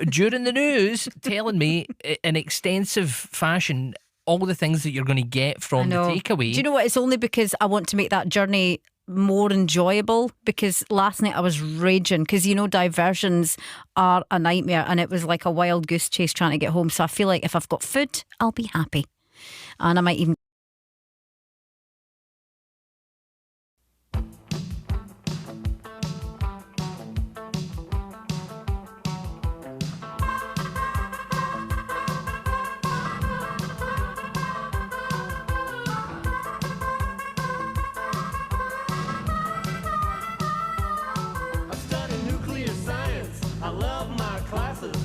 G: during the news telling me in extensive fashion all the things that you're going to get from the takeaway.
A: Do you know what? It's only because I want to make that journey more enjoyable, because last night I was raging because, you know, diversions are a nightmare and it was like a wild goose chase trying to get home. So I feel like if I've got food, I'll be happy. And I might even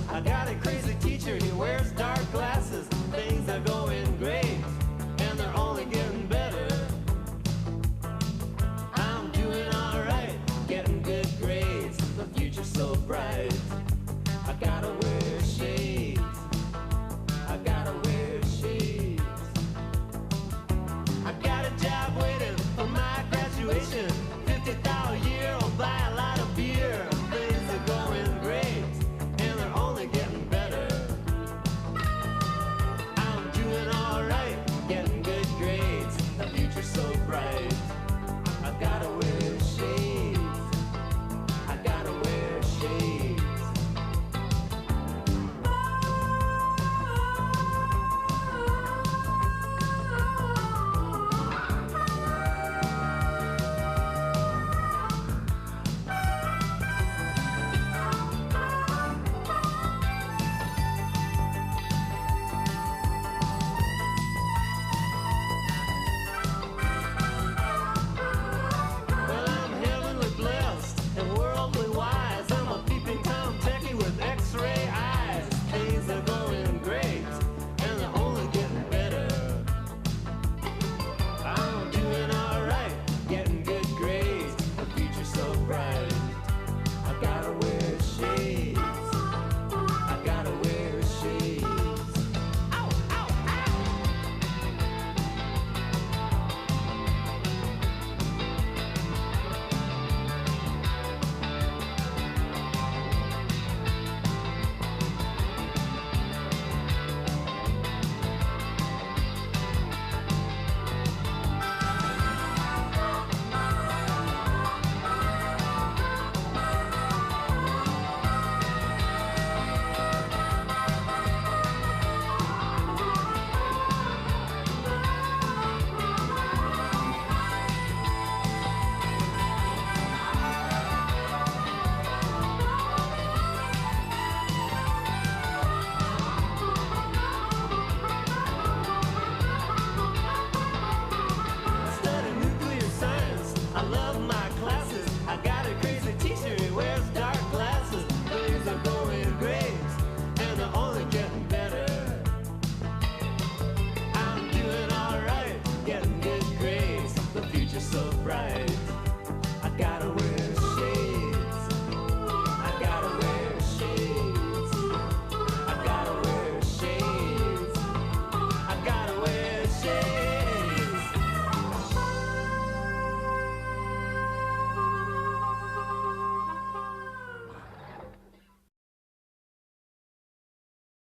K: I got a crazy teacher, he wears dark glasses. Things are going great, and they're only getting better. I'm doing alright, getting good grades. The future's so bright. I gotta wear shades. I gotta wear shades. I got a job waiting for my graduation. $50,000 a year, I'll buy a lot of beer. Things are going great, and they're only getting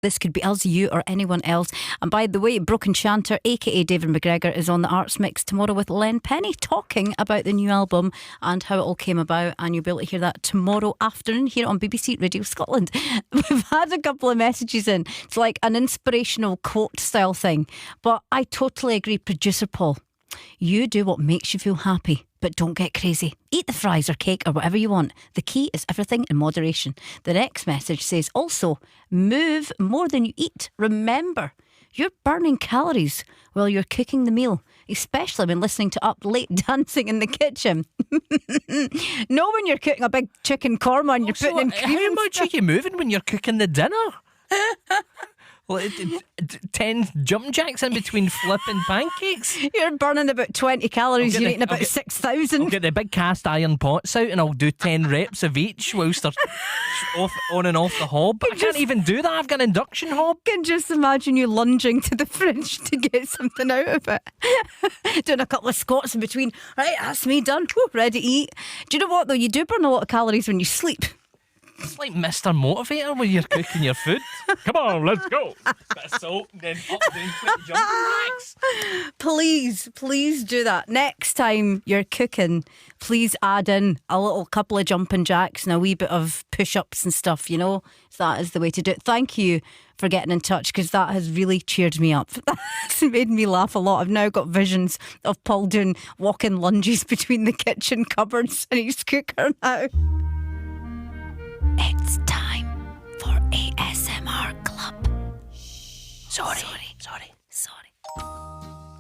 A: This could be us, you, or anyone else. And by the way, Broken Chanter, aka David McGregor, is on the Arts Mix tomorrow with Len Penny, talking about the new album and how it all came about. And you'll be able to hear that tomorrow afternoon here on BBC Radio Scotland. We've had a couple of messages in. It's like an inspirational quote style thing. But I totally agree, producer Paul. You do what makes you feel happy, but don't get crazy. Eat the fries or cake or whatever you want. The key is everything in moderation. The next message says, also, move more than you eat. Remember, you're burning calories while you're cooking the meal, especially when listening to Up Late dancing in the kitchen. Know when you're cooking a big chicken korma and you're putting in cream.
G: How much are you moving when you're cooking the dinner? Well, 10 jumping jacks in between flipping pancakes.
A: You're burning about 20 calories. You're eating about 6,000.
G: I'll get the big cast iron pots out and I'll do 10 reps of each whilst they're on and off the hob. I can't even do that. I've got an induction hob.
A: I can just imagine you lunging to the fridge to get something out of it. Doing a couple of squats in between. Right, that's me done. Whew, ready to eat. Do you know what though? You do burn a lot of calories when you sleep.
G: It's like Mr. Motivator when you're cooking your food. Come on, let's go. Bit of salt and then up doing 20 jumping jacks.
A: Please do that. Next time you're cooking, please add in a little couple of jumping jacks and a wee bit of push-ups and stuff, you know. That is the way to do it. Thank you for getting in touch, because that has really cheered me up. That's made me laugh a lot. I've now got visions of Paul doing walking lunges between the kitchen cupboards and his cooker now. It's time for ASMR Club. Sorry.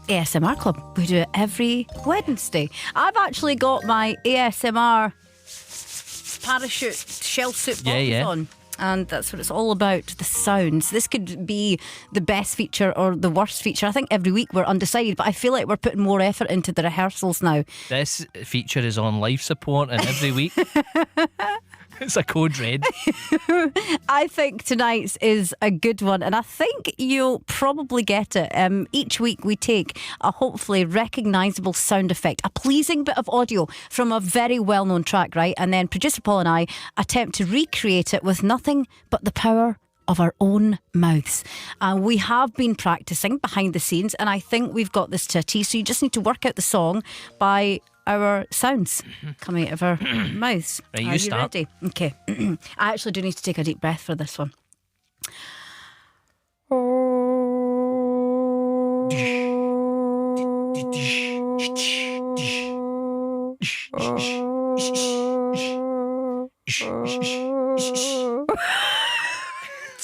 A: ASMR Club. We do it every Wednesday. I've actually got my ASMR parachute shell suit bottoms on. And that's what it's all about, the sounds. This could be the best feature or the worst feature. I think every week we're undecided, but I feel like we're putting more effort into the rehearsals now.
G: This feature is on life support and every week it's a code red.
A: I think tonight's is a good one, and I think you'll probably get it. Each week we take a hopefully recognisable sound effect, a pleasing bit of audio from a very well-known track, right? And then producer Paul and I attempt to recreate it with nothing but the power of our own mouths. We have been practicing behind the scenes, and I think we've got this to a T. So you just need to work out the song by our sounds coming out of our mouths.
G: Right,
A: Are you
G: start.
A: ready? Okay. I actually do need to take a deep breath for this one.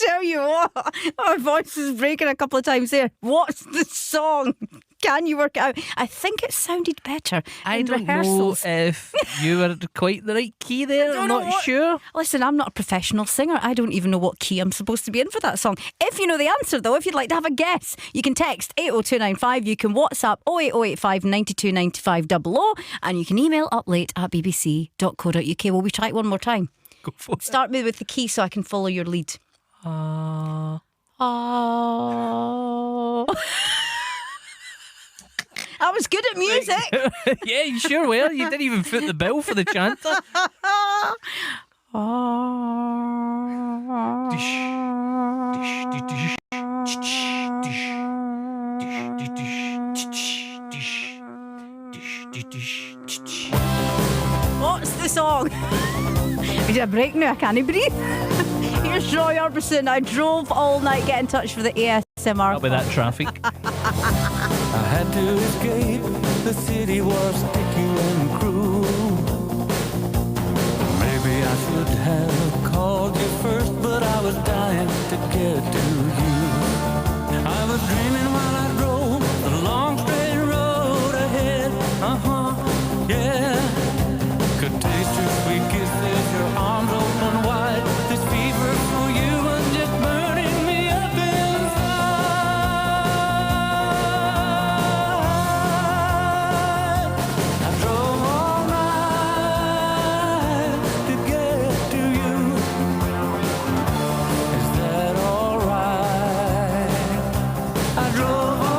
A: Tell you what, my voice is breaking a couple of times there. What's the song? Can you work it out? I think it sounded better
G: I
A: in
G: don't
A: rehearsals.
G: know if you were quite the right key there. I'm not sure.
A: Listen, I'm not a professional singer. I don't even know what key I'm supposed to be in for that song. If you know the answer, though, if you'd like to have a guess, you can text 80295. You can WhatsApp 08085 92 95 00, and you can email uplate@bbc.co.uk. Will we try it one more time?
G: Go for it.
A: Start me with the key so I can follow your lead. I was good at music.
G: Yeah, you sure were. You didn't even foot the bill for the chanter.
A: What's the song? We did a break now, I can't breathe. Here's Roy Orbison. I drove all night. Get in touch for the ASMR.
G: With that traffic.
K: I had to escape, the city was sticky and cruel. Maybe I should have called you first, but I was dying to get to you. I was dreaming while I drove the long straight road ahead. Yeah. Could taste your sweet kisses, your arms open wide. This fever for you was just burning me up inside. I drove all night to get to you. Is that alright? I drove all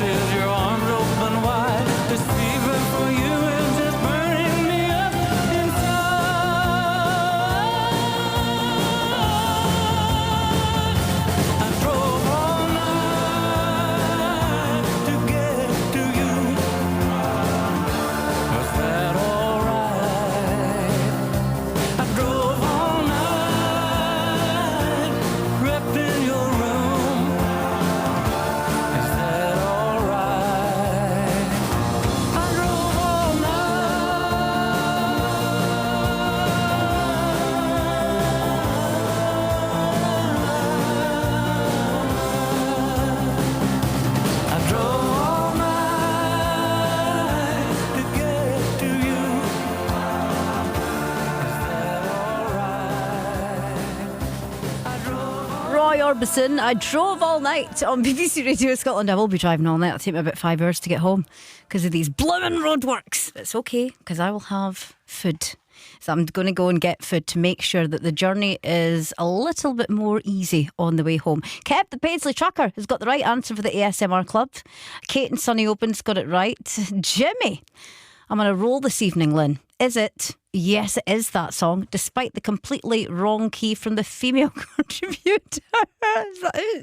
K: kisses, your arms open wide. This fever for you is just burning me up inside. I drove all night to get to you. Was that alright? I drove all night, wrapped in your room. Is that alright? I drove all night. I drove all night to get to you. Is that alright? I drove
A: Roy Orbison, I drove all night on BBC Radio Scotland. I will be driving all night. It'll take me about 5 hours to get home because of these blooming roadworks. It's okay because I will have food. So I'm going to go and get food to make sure that the journey is a little bit more easy on the way home. Kev, the Paisley Trucker, has got the right answer for the ASMR Club. Kate and Sonny Open's got it right. Jimmy, I'm on a roll this evening, Lynn. Is it? Yes, it is that song, despite the completely wrong key from the female contributor.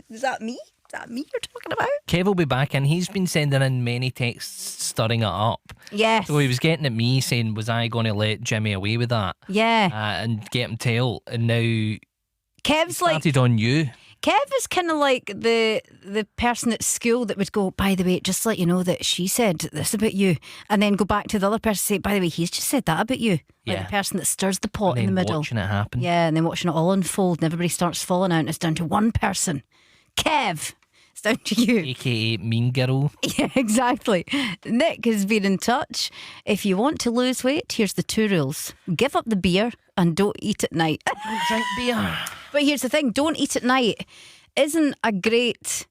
A: Is that me? Is that me you're talking about?
G: Kev will be back and he's been sending in many texts stirring it up.
A: Yes.
G: So he was getting at me saying, was I going to let Jimmy away with that?
A: Yeah.
G: And get him tail. And now
A: Kev's like,
G: started on you.
A: Kev is kind of like the person at school that would go, by the way, just to let you know that she said this about you, and then go back to the other person and say, by the way, he's just said that about you. Like
G: Yeah.
A: the person that stirs the pot
G: And
A: in the
G: then
A: middle.
G: watching it happen.
A: Yeah, and then watching it all unfold and everybody starts falling out and it's down to one person. Kev, it's down to you.
G: AKA Mean Girl.
A: Yeah, exactly. Nick has been in touch. If you want to lose weight, here's the 2 rules. Give up the beer and don't eat at night.
G: Don't drink beer.
A: But here's the thing, don't eat at night isn't a great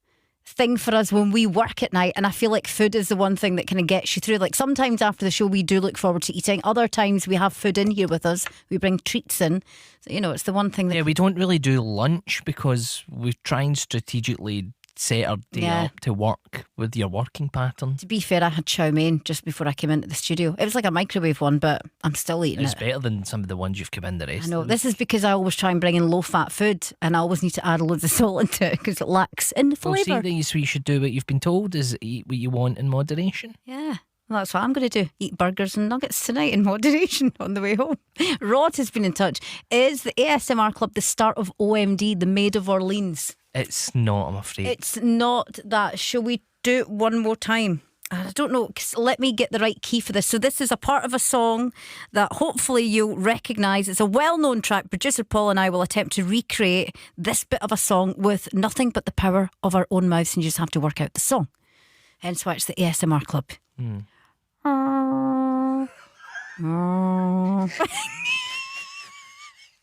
A: thing for us when we work at night, and I feel like food is the one thing that kind of gets you through. Like sometimes after the show we do look forward to eating, other times we have food in here with us, we bring treats in, so you know it's the one thing that
G: Yeah, we don't really do lunch because we try and strategically set our day
A: Yeah.
G: up to work with your working pattern.
A: to be fair, I had chow mein just before I came into the studio. It was like a microwave one, but I'm still eating
G: It's
A: it.
G: better than some of the ones you've come in the rest
A: I know,
G: of.
A: this is because I always try and bring in low fat food, and I always need to add loads of salt into it because it lacks in the
G: Well, see,
A: flavour.
G: then you should do what you've been told, is eat what you want in moderation.
A: Yeah, well, that's what I'm going to do. Eat burgers and nuggets tonight in moderation on the way home. Rod has been in touch. Is the ASMR Club the start of OMD, the Maid of Orleans?
G: It's not, I'm afraid.
A: It's not that. Shall we do it one more time? I don't know. 'Cause let me get the right key for this. So this is a part of a song that hopefully you'll recognise. It's a well-known track. Producer Paul and I will attempt to recreate this bit of a song with nothing but the power of our own mouths, and you just have to work out the song. Hence why it's the ASMR Club.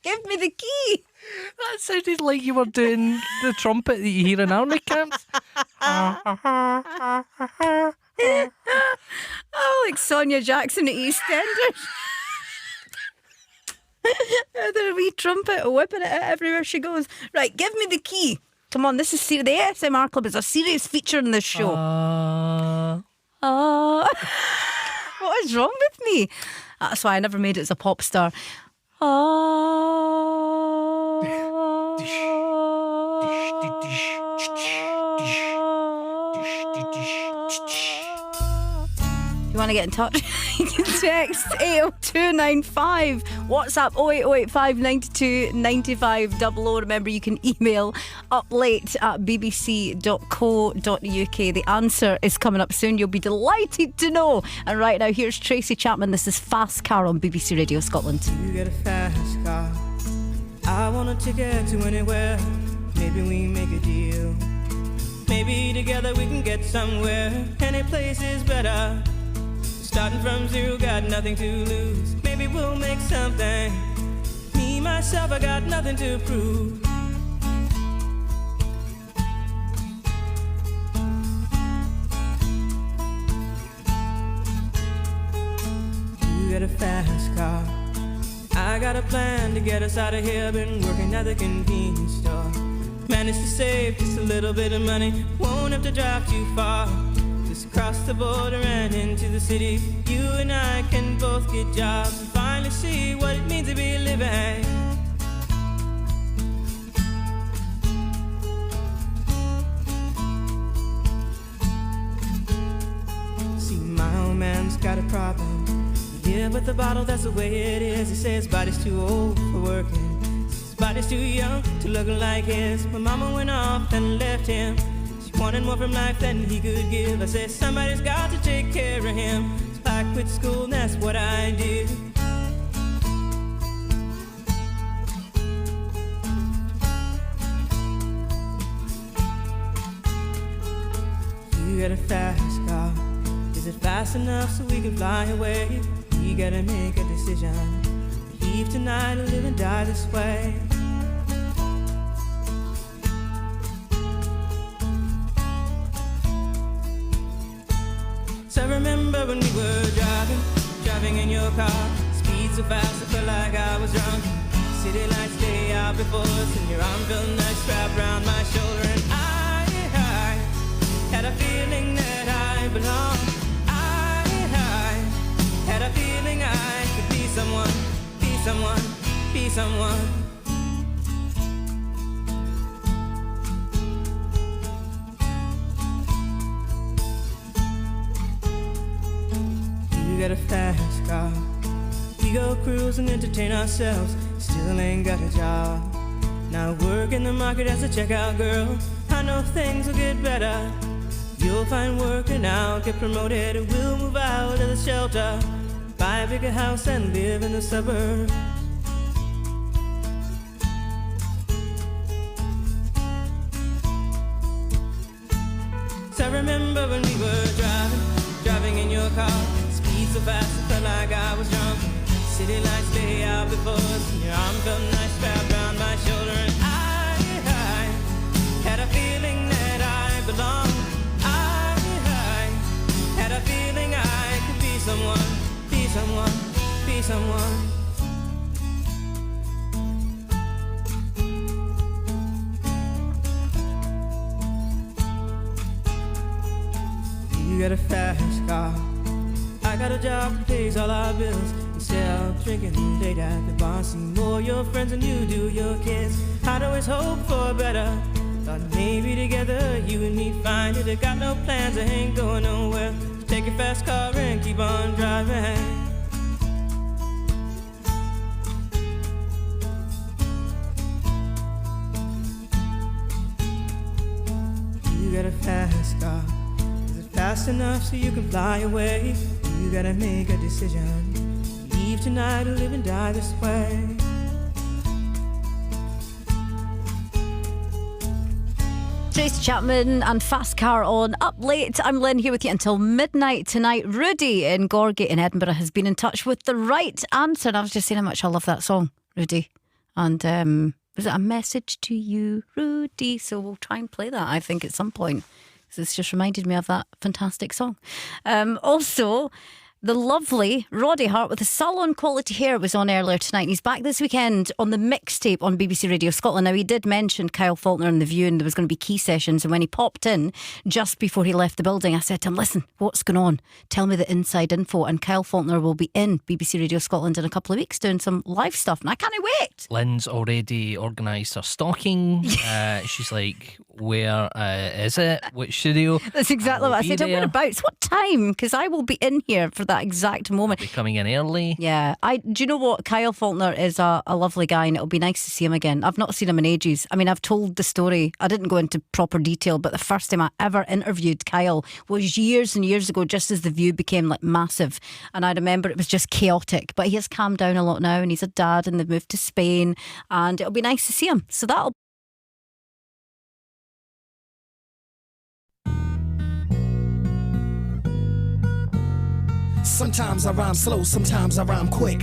A: Give me the key.
G: That sounded like you were doing the trumpet that you hear in army camps.
A: Oh, like Sonia Jackson at EastEnders. The wee trumpet whipping it out everywhere she goes. Right, give me the key. Come on, this is serious. The ASMR Club is a serious feature in this show. What is wrong with me? That's why I never made it as a pop star. You want to get in touch? You can text 80295, WhatsApp 08085 92 95 00. Remember, you can email uplate@bbc.co.uk. The answer is coming up soon. You'll be delighted to know. And right now, here's Tracy Chapman. This is Fast Car on BBC Radio Scotland.
L: You get a fast car. I want a ticket to anywhere. Maybe we make a deal. Maybe together we can get somewhere. Any place is better. Starting from zero, got nothing to lose. Maybe we'll make something. Me, myself, I got nothing to prove. You got a fast car. I got a plan to get us out of here. Been working at the convenience store. Managed to save just a little bit of money. Won't have to drive too far. just across the border and into the city. You and I can both get jobs and finally see what it means to be living. See, my old man's got a problem. He live with the bottle, that's the way it is. He says his body's too old for working. His body's too young to look like his. My mama went off and left him. She wanted more from life than he could give. I said somebody's got to take care of him. So I quit school and that's what I did. You got a fast car. Is it fast enough so we can fly away? We gotta make a decision. Leave tonight or live and die this way. So I remember when we were driving in your car. Speed so fast I felt like I was drunk. City lights lay out before us, and your arm felt nice wrapped around my shoulder. And I had a feeling that I belonged. I had a feeling I could be someone, be someone, be someone. You got a fast car. We go cruise and entertain ourselves. Still ain't got a job. Now work in the market as a checkout girl. I know things will get better. You'll find work and I'll get promoted. We'll move out of the shelter, buy a bigger house and live in the suburbs. So I remember when we were driving in your car. Speed so fast I felt like I was drunk. City lights lay out before us, and your arm felt nice wrapped around my shoulder. And I had a feeling that I belonged. I had a feeling I could be someone, be someone, be someone. You got a fast car. I got a job that pays all our bills. Instead of drinking late at the bar, see more your friends than you do your kids. I'd always hope for better. Thought maybe together you and me find it. I got no plans, I ain't going nowhere. So take your fast car and keep on driving. You got a fast car. Is it fast enough so you can fly away? You gotta make a decision. Leave tonight or live and die this way.
A: Tracy Chapman and Fast Car on Up Late. I'm Lynn here with you until midnight tonight. Rudy in Gorgie in Edinburgh has been in touch with the right answer. And I was just saying how much I love that song, Rudy. And was it A Message to You, Rudy? So we'll try and play that, I think, at some point. It's just reminded me of that fantastic song. Also, the lovely Roddy Hart with the salon quality hair was on earlier tonight. He's back this weekend on the mixtape on BBC Radio Scotland. Now, he did mention Kyle Faulkner in The View and there was going to be key sessions. And when he popped in just before he left the building, I said to him, listen, what's going on? Tell me the inside info. And Kyle Faulkner will be in BBC Radio Scotland in a couple of weeks doing some live stuff. And I can't wait.
G: Lynn's already organised her stalking. She's like, where is it? Which studio?
A: That's exactly what I said. Whereabouts? What time? Because I will be in here for that exact moment.
G: I'll be coming in early.
A: Yeah. Do you know what? Kyle Faulkner is a lovely guy and it'll be nice to see him again. I've not seen him in ages. I mean, I've told the story. I didn't go into proper detail, but the first time I ever interviewed Kyle was years and years ago, just as The View became like massive. And I remember it was just chaotic. But he has calmed down a lot now and he's a dad and they've moved to Spain and it'll be nice to see him. So that'll
M: Sometimes I rhyme slow, sometimes I rhyme quick.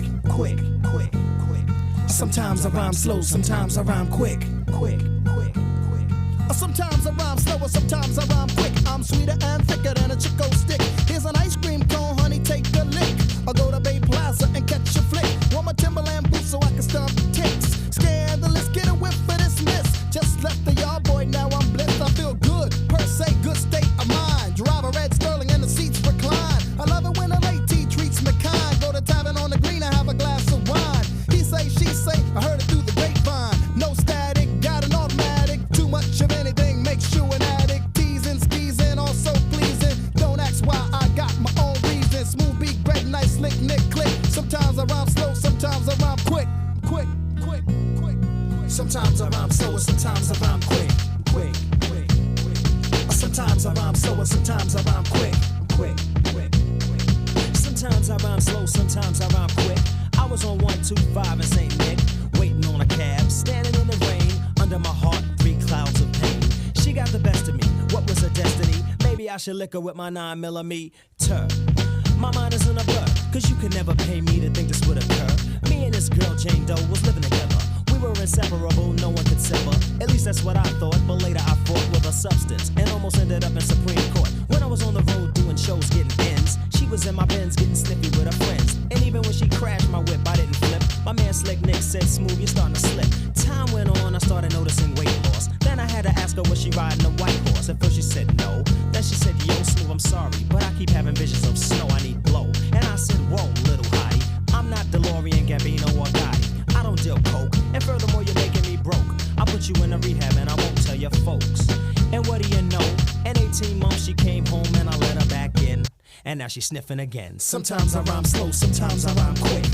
M: Sometimes I rhyme slow, sometimes I rhyme quick. Sometimes I rhyme slower, sometimes I rhyme quick. I'm sweeter and thicker than a Chico stick. Here's an ice cream cone, honey, take a lick. I'll go to Bay Plaza and catch a flick. Want my Timberland boots so I can stomp ticks. Scandalous, get a whiff for this miss. Just left the yard boy, now I'm blessed. I feel good, per se, good state of mind. Drive a red Sterling
N: I should lick her with my 9mm. My mind is in a blur, cause you could never pay me to think this would occur. Me and this girl, Jane Doe, was living together. We were inseparable, no one could sever. At least that's what I thought, but later I fought with a substance and almost ended up in Supreme Court. When I was on the road doing shows, getting ends, she was in my Benz getting snippy with her friends. And even when she crashed my whip, I didn't flip. My man Slick Nick said, "Smooth, you're starting to slip." Time went on, I started noticing weight loss. Then I had to ask her, was she riding a white horse? At first she said no. Then she said, "Yo, Smooth, I'm sorry, but I keep having visions of snow, I need blow." And I said, "Whoa, little hottie, I'm not DeLorean, Gambino, or Gotti. I don't deal coke, and furthermore, you're making me broke. I'll put you in a rehab and I won't tell your folks." And what do you know? In 18 months she came home and I let her back in. And now she's sniffing again. Sometimes I rhyme slow, sometimes I rhyme quick.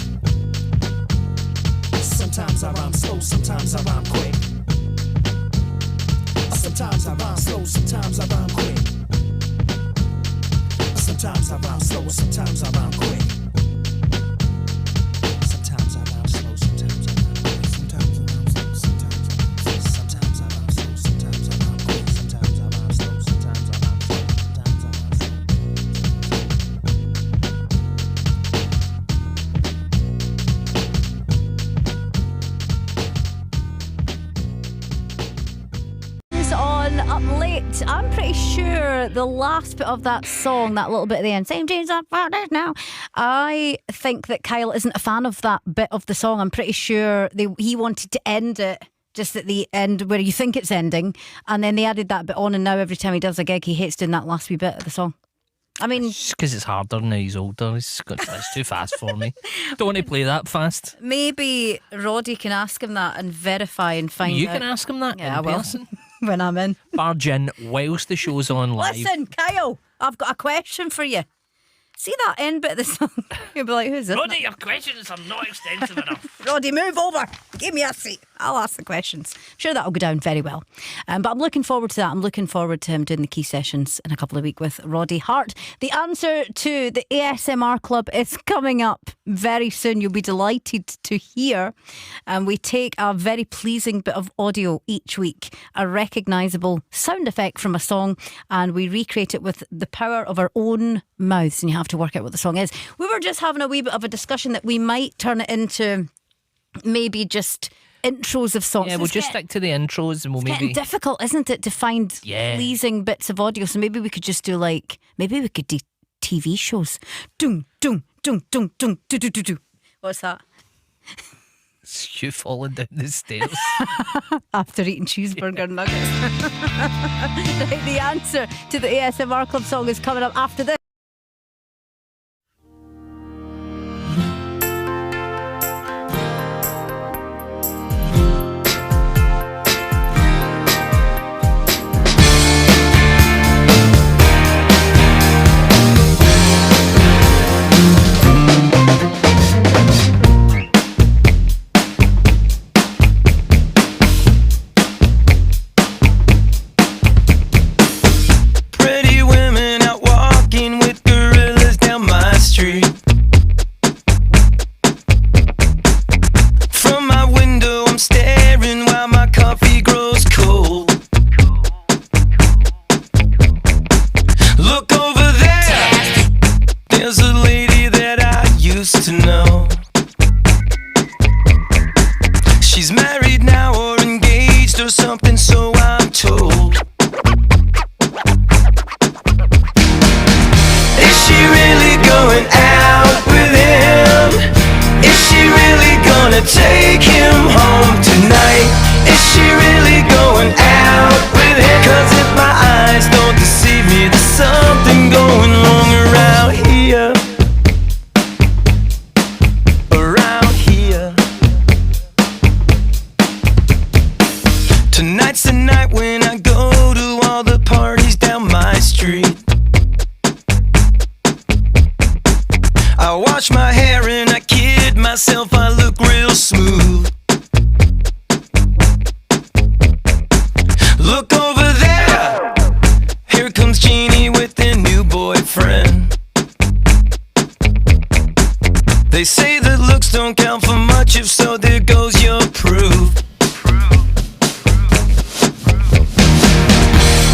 N: Sometimes I rhyme slow, sometimes I rhyme quick. Sometimes I rhyme slow, sometimes I rhyme quick. Sometimes I rhyme slow, sometimes I rhyme quick. Sometimes I rhyme slow, sometimes I rhyme quick. Sometimes I rhyme slow, sometimes I rhyme quick. Sometimes I rhyme slow, sometimes I rhyme quick. Sometimes I rhyme slow, sometimes I rhyme quick. Sometimes I rhyme slow.
A: On Up Late, I'm pretty sure the last bit of that song, that little bit at the end, "Same James up now," I think that Kyle isn't a fan of that bit of the song. I'm pretty sure he wanted to end it just at the end where you think it's ending, and then they added that bit on, and now every time he does a gig he hates doing that last wee bit of the song. I mean,
G: just because it's harder now he's older. It's too fast for me. Don't want to play that fast.
A: Maybe Roddy can ask him that and verify and find out.
G: You can ask him that in person.
A: When I'm in.
G: Barge in whilst the show's on live.
A: Listen, Kyle, I've got a question for you. See that end bit of the song? You'll be like, who's this?
G: Roddy, your questions are not extensive enough.
A: Roddy, move over. Give me a seat. I'll ask the questions. I'm sure that'll go down very well. But I'm looking forward to that. I'm looking forward to him doing the key sessions in a couple of weeks with Roddy Hart. The answer to the ASMR Club is coming up very soon. You'll be delighted to hear. We take a very pleasing bit of audio each week, a recognisable sound effect from a song, and we recreate it with the power of our own mouths, and you have to work out what the song is. We were just having a wee bit of a discussion that we might turn it into maybe just intros of songs.
G: Yeah, we'll just stick to the intros and we'll
A: it's getting difficult, isn't it, to find pleasing bits of audio? So maybe we could just do maybe we could do TV shows. Doom, doom, doom, doom, doom, do, do, do, do. What's that?
G: It's you falling down the stairs.
A: After eating cheeseburger nuggets. Right, the answer to the ASMR Club song is coming up after this.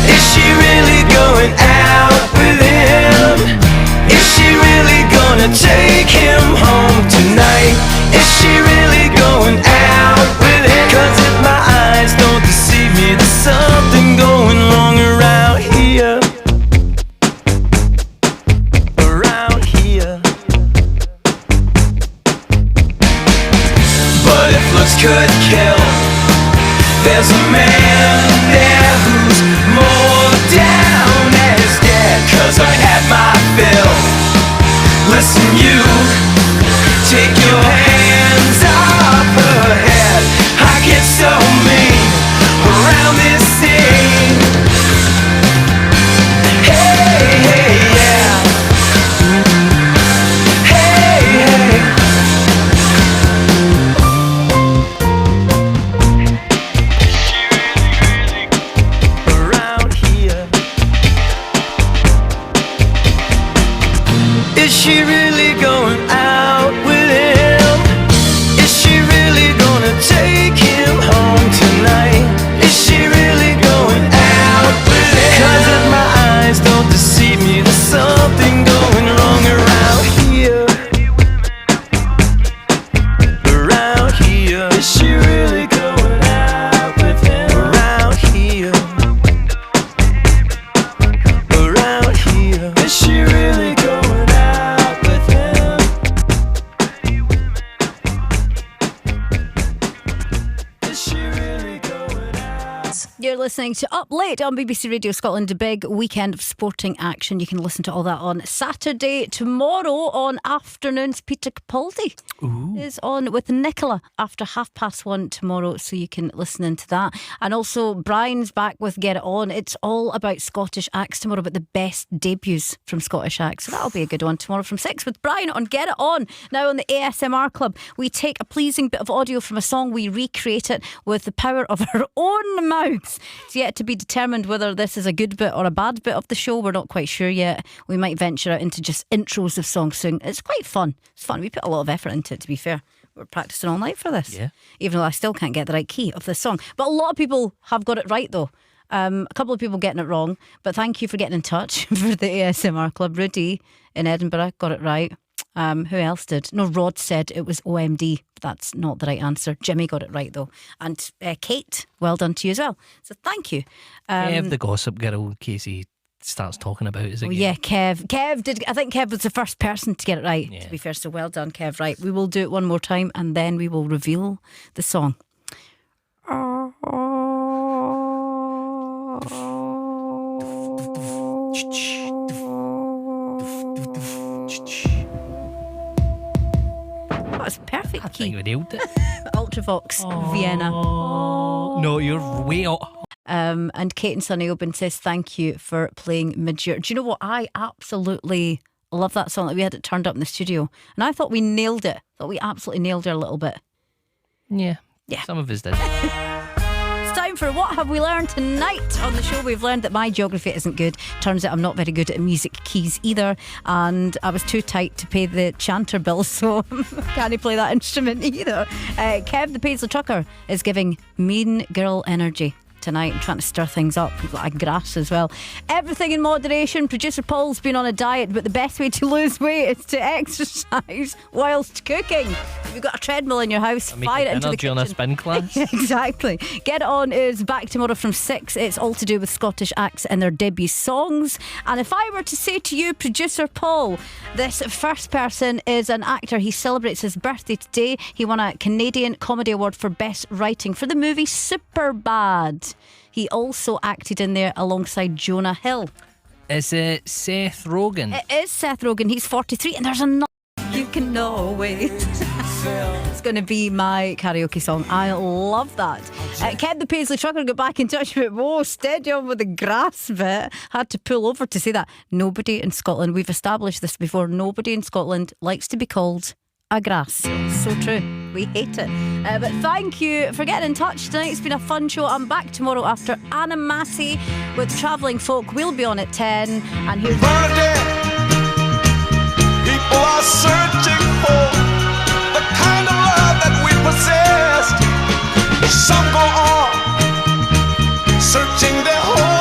D: Is she really going out
J: take him home tonight? Is she really going out with him? 'Cause if my eyes don't deceive me, there's something going wrong around here. Around here. But if looks could kill, there's a man there who's more down as dead. 'Cause I had my fill. Listen, you, take your hands off her head. I get so mean around this scene. Hey, hey, yeah. Hey, hey. Around here. Is she really going out with him? Is she really gonna take him home tonight? Is she really going out with him? 'Cause if my eyes don't deceive me, there's something going wrong around here. Around here. Is she really going out with him? Around here. Around here. Is she really going out with him? Is she really going out?
A: You're listening to Up Late on BBC Radio Scotland, a big weekend of sporting action. You can listen to all that on Saturday. Tomorrow on afternoons, Peter Capaldi is on with Nicola after 1:30 tomorrow, so you can listen into that. And also Brian's back with Get It On. It's all about Scottish acts tomorrow, about the best debuts from Scottish acts. So that'll be a good one tomorrow from 6 with Brian on Get It On. Now on the ASMR Club, we take a pleasing bit of audio from a song, we recreate it with the power of our own mouths. It's yet to be determined whether this is a good bit or a bad bit of the show. We're not quite sure yet. We might venture out into just intros of songs soon. It's quite fun. It's fun. We put a lot of effort into it, to be fair. We're practicing all night for this.
G: Yeah.
A: Even though I still can't get the right key of this song. But a lot of people have got it right, though. A couple of people getting it wrong. But thank you for getting in touch for the ASMR Club. Rudy in Edinburgh got it right. Who else did? No, Rod said it was OMD. That's not the right answer. Jimmy got it right, though. And Kate, well done to you as well. So thank you.
G: Kev, the gossip girl, in case he starts talking about it again.
A: Oh, yeah, Kev. Kev did. I think Kev was the first person to get it right, to be fair. So well done, Kev. Right, we will do it one more time and then we will reveal the song. That's perfect.
G: I think we nailed it.
A: Ultravox Vienna.
G: No, you're way off.
A: And Kate and Sonny Oben says thank you for playing Mid-Year. Do you know what? I absolutely love that song. That we had it turned up in the studio, and I thought we nailed it. Thought we absolutely nailed it a little bit.
G: Yeah. Some of us did.
A: It's time for What Have We Learned Tonight on the show. We've learned that my geography isn't good. Turns out I'm not very good at music keys either, and I was too tight to pay the chanter bill, so can't play that instrument either. Kev the Paisley Trucker is giving Mean Girl energy tonight. I'm trying to stir things up. We've got a grass as well. Everything in moderation. Producer Paul's been on a diet, but the best way to lose weight is to exercise whilst cooking. If you've got a treadmill in your house, fire it into the kitchen.
G: On a spin class.
A: Exactly. Get It On is back tomorrow from 6. It's all to do with Scottish acts and their debut songs. And if I were to say to you, Producer Paul, this first person is an actor. He celebrates his birthday today. He won a Canadian Comedy Award for Best Writing for the movie Superbad. He also acted in there alongside Jonah Hill.
G: Is it Seth Rogen?
A: It is Seth Rogen. He's 43, and there's another. You can always. It's going to be my karaoke song. I love that. Kev the Paisley Trucker got back in touch with whoa, steady on with the grass bit. Had to pull over to say that. Nobody in Scotland, we've established this before, nobody in Scotland likes to be called a grass. So true. We hate it. But thank you for getting in touch tonight. It's been a fun show. I'm back tomorrow after Anna Massey with Travelling Folk. We'll be on at 10. And here's
D: people are searching for the kind of love that we possessed. Some go on searching their whole